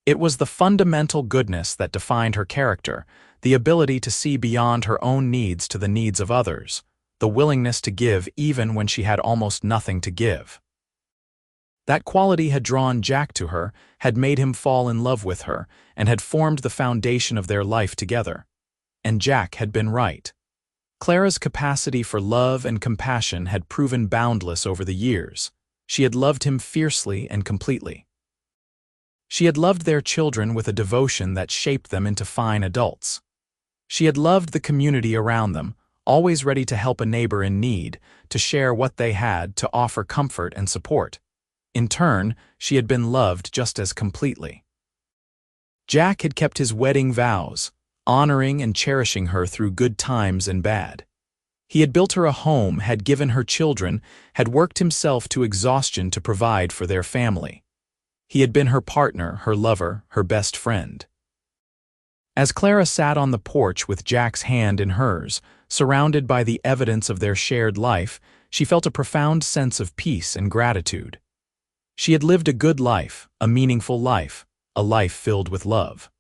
It was the fundamental goodness that defined her character, the ability to see beyond her own needs to the needs of others, the willingness to give even when she had almost nothing to give. That quality had drawn Jack to her, had made him fall in love with her, and had formed the foundation of their life together. And Jack had been right. Clara's capacity for love and compassion had proven boundless over the years. She had loved him fiercely and completely. She had loved their children with a devotion that shaped them into fine adults. She had loved the community around them, always ready to help a neighbor in need, to share what they had, to offer comfort and support. In turn, she had been loved just as completely. Jack had kept his wedding vows, honoring and cherishing her through good times and bad. He had built her a home, had given her children, had worked himself to exhaustion to provide for their family. He had been her partner, her lover, her best friend. As Clara sat on the porch with Jack's hand in hers, surrounded by the evidence of their shared life, she felt a profound sense of peace and gratitude. She had lived a good life, a meaningful life, a life filled with love.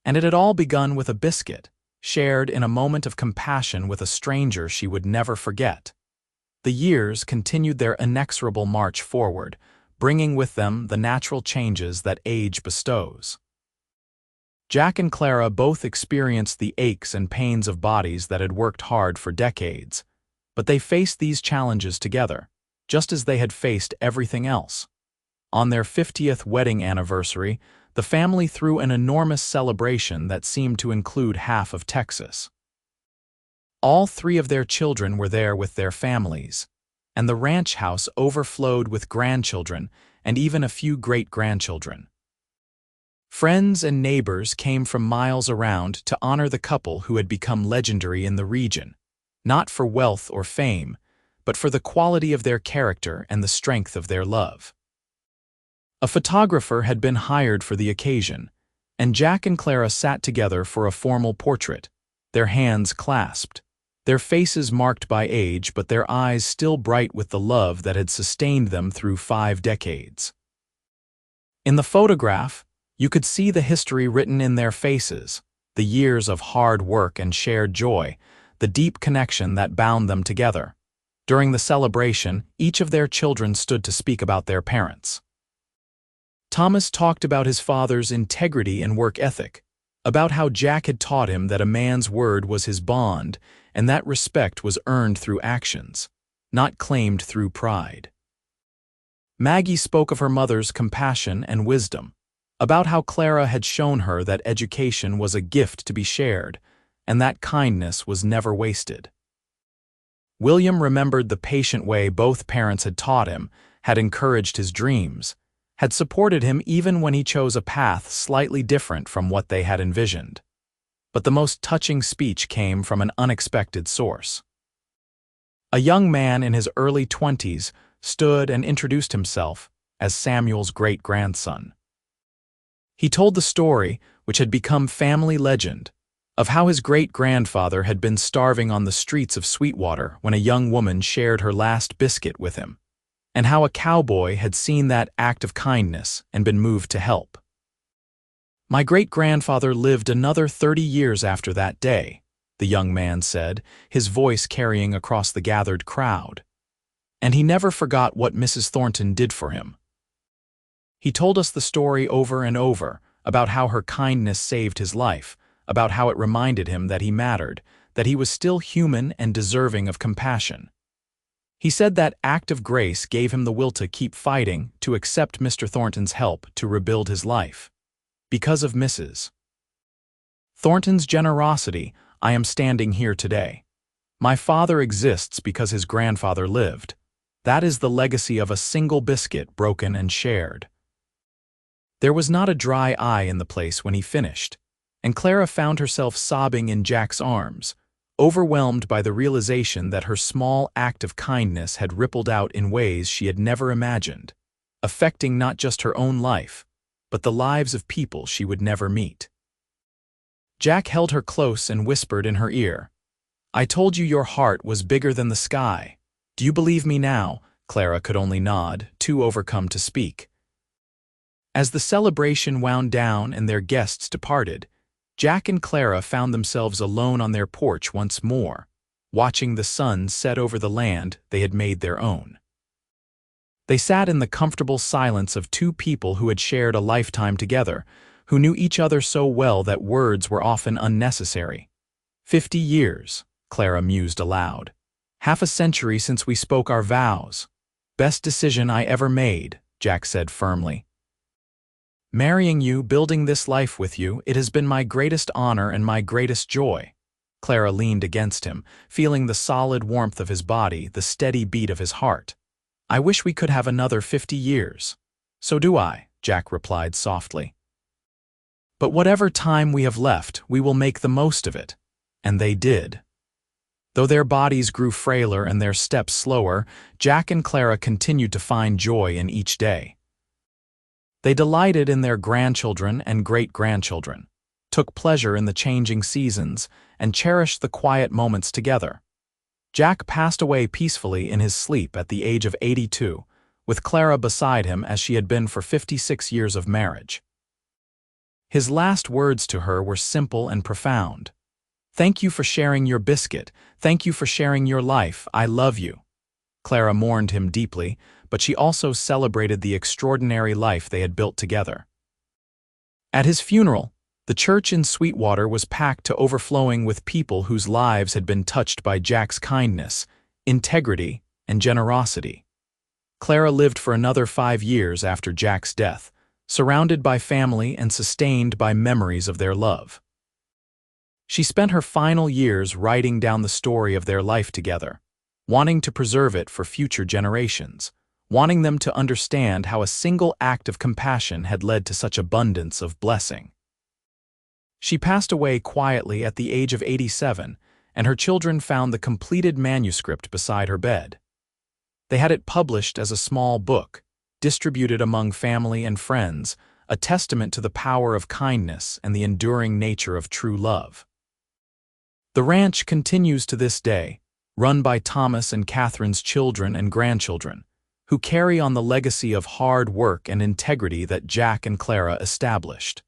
And it had all begun with a biscuit, shared in a moment of compassion with a stranger she would never forget. The years continued their inexorable march forward, bringing with them the natural changes that age bestows. Jack and Clara both experienced the aches and pains of bodies that had worked hard for decades, but they faced these challenges together, just as they had faced everything else. On their 50th wedding anniversary, the family threw an enormous celebration that seemed to include half of Texas. All three of their children were there with their families, and the ranch house overflowed with grandchildren and even a few great-grandchildren. Friends and neighbors came from miles around to honor the couple who had become legendary in the region, not for wealth or fame, but for the quality of their character and the strength of their love. A photographer had been hired for the occasion, and Jack and Clara sat together for a formal portrait, their hands clasped, their faces marked by age but their eyes still bright with the love that had sustained them through 5 decades. In the photograph, you could see the history written in their faces, the years of hard work and shared joy, the deep connection that bound them together. During the celebration, each of their children stood to speak about their parents. Thomas talked about his father's integrity and work ethic, about how Jack had taught him that a man's word was his bond and that respect was earned through actions, not claimed through pride. Maggie spoke of her mother's compassion and wisdom, about how Clara had shown her that education was a gift to be shared, and that kindness was never wasted. William remembered the patient way both parents had taught him, had encouraged his dreams, had supported him even when he chose a path slightly different from what they had envisioned. But the most touching speech came from an unexpected source. A young man in his early 20s stood and introduced himself as Samuel's great-grandson. He told the story, which had become family legend, of how his great-grandfather had been starving on the streets of Sweetwater when a young woman shared her last biscuit with him, and how a cowboy had seen that act of kindness and been moved to help. "My great-grandfather lived another 30 years after that day," the young man said, his voice carrying across the gathered crowd. "And he never forgot what Mrs. Thornton did for him." He told us the story over and over, about how her kindness saved his life, about how it reminded him that he mattered, that he was still human and deserving of compassion. He said that act of grace gave him the will to keep fighting, to accept Mr. Thornton's help to rebuild his life. Because of Mrs. Thornton's generosity, I am standing here today. My father exists because his grandfather lived. That is the legacy of a single biscuit broken and shared. There was not a dry eye in the place when he finished, and Clara found herself sobbing in Jack's arms, overwhelmed by the realization that her small act of kindness had rippled out in ways she had never imagined, affecting not just her own life, but the lives of people she would never meet. Jack held her close and whispered in her ear, "I told you your heart was bigger than the sky. Do you believe me now?" Clara could only nod, too overcome to speak. As the celebration wound down and their guests departed, Jack and Clara found themselves alone on their porch once more, watching the sun set over the land they had made their own. They sat in the comfortable silence of two people who had shared a lifetime together, who knew each other so well that words were often unnecessary. 50 years, Clara mused aloud. Half a century since we spoke our vows. Best decision I ever made, Jack said firmly. Marrying you, building this life with you, it has been my greatest honor and my greatest joy. Clara leaned against him, feeling the solid warmth of his body, the steady beat of his heart. I wish we could have another 50 years. So do I, Jack replied softly. But whatever time we have left, we will make the most of it. And they did. Though their bodies grew frailer and their steps slower, Jack and Clara continued to find joy in each day. They delighted in their grandchildren and great-grandchildren, took pleasure in the changing seasons, and cherished the quiet moments together. Jack passed away peacefully in his sleep at the age of 82, with Clara beside him as she had been for 56 years of marriage. His last words to her were simple and profound. "Thank you for sharing your biscuit. Thank you for sharing your life. I love you." Clara mourned him deeply, but she also celebrated the extraordinary life they had built together. At his funeral, the church in Sweetwater was packed to overflowing with people whose lives had been touched by Jack's kindness, integrity, and generosity. Clara lived for another 5 years after Jack's death, surrounded by family and sustained by memories of their love. She spent her final years writing down the story of their life together, wanting to preserve it for future generations, wanting them to understand how a single act of compassion had led to such abundance of blessing. She passed away quietly at the age of 87, and her children found the completed manuscript beside her bed. They had it published as a small book, distributed among family and friends, a testament to the power of kindness and the enduring nature of true love. The ranch continues to this day, run by Thomas and Catherine's children and grandchildren, who carry on the legacy of hard work and integrity that Jack and Clara established.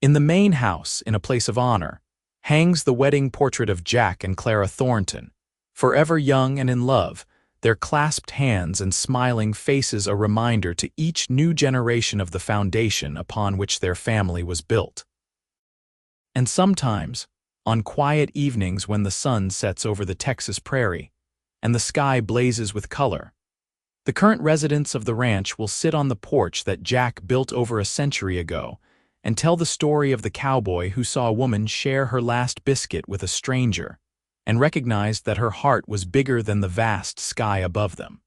In the main house, in a place of honor, hangs the wedding portrait of Jack and Clara Thornton, forever young and in love, their clasped hands and smiling faces a reminder to each new generation of the foundation upon which their family was built. And sometimes, on quiet evenings when the sun sets over the Texas prairie and the sky blazes with color, the current residents of the ranch will sit on the porch that Jack built over a century ago and tell the story of the cowboy who saw a woman share her last biscuit with a stranger and recognized that her heart was bigger than the vast sky above them.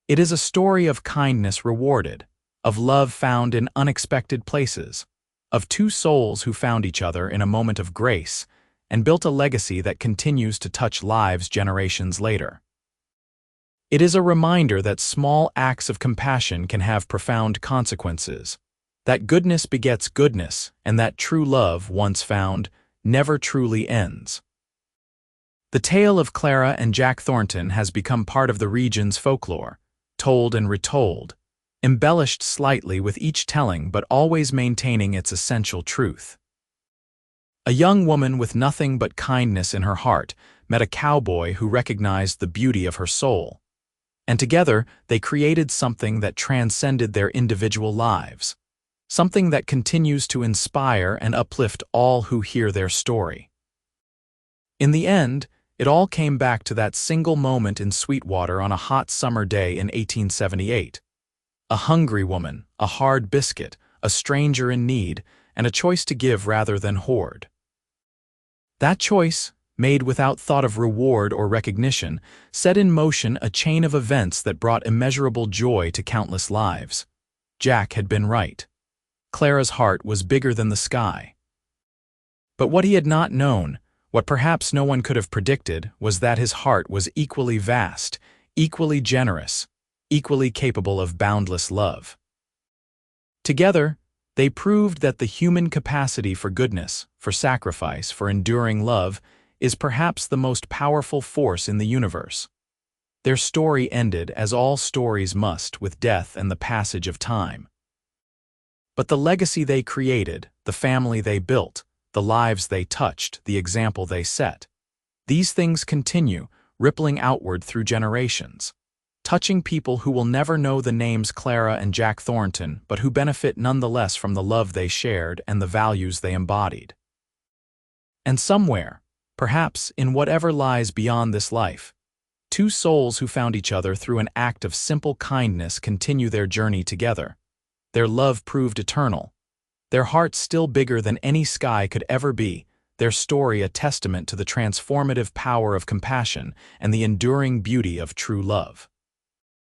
It is a story of kindness rewarded, of love found in unexpected places, of two souls who found each other in a moment of grace and built a legacy that continues to touch lives generations later. It is a reminder that small acts of compassion can have profound consequences, that goodness begets goodness, and that true love, once found, never truly ends. The tale of Clara and Jack Thornton has become part of the region's folklore, told and retold, embellished slightly with each telling but always maintaining its essential truth. A young woman with nothing but kindness in her heart met a cowboy who recognized the beauty of her soul, and together they created something that transcended their individual lives, something that continues to inspire and uplift all who hear their story. In the end, it all came back to that single moment in Sweetwater on a hot summer day in 1878. A hungry woman, a hard biscuit, a stranger in need, and a choice to give rather than hoard. That choice, made without thought of reward or recognition, set in motion a chain of events that brought immeasurable joy to countless lives. Jack had been right. Clara's heart was bigger than the sky. But what he had not known, what perhaps no one could have predicted, was that his heart was equally vast, equally generous, equally capable of boundless love. Together, they proved that the human capacity for goodness, for sacrifice, for enduring love, is perhaps the most powerful force in the universe. Their story ended, as all stories must, with death and the passage of time. But the legacy they created, the family they built, the lives they touched, the example they set, these things continue, rippling outward through generations, touching people who will never know the names Clara and Jack Thornton, but who benefit nonetheless from the love they shared and the values they embodied. And somewhere, perhaps in whatever lies beyond this life, two souls who found each other through an act of simple kindness continue their journey together. Their love proved eternal, their hearts still bigger than any sky could ever be, their story a testament to the transformative power of compassion and the enduring beauty of true love.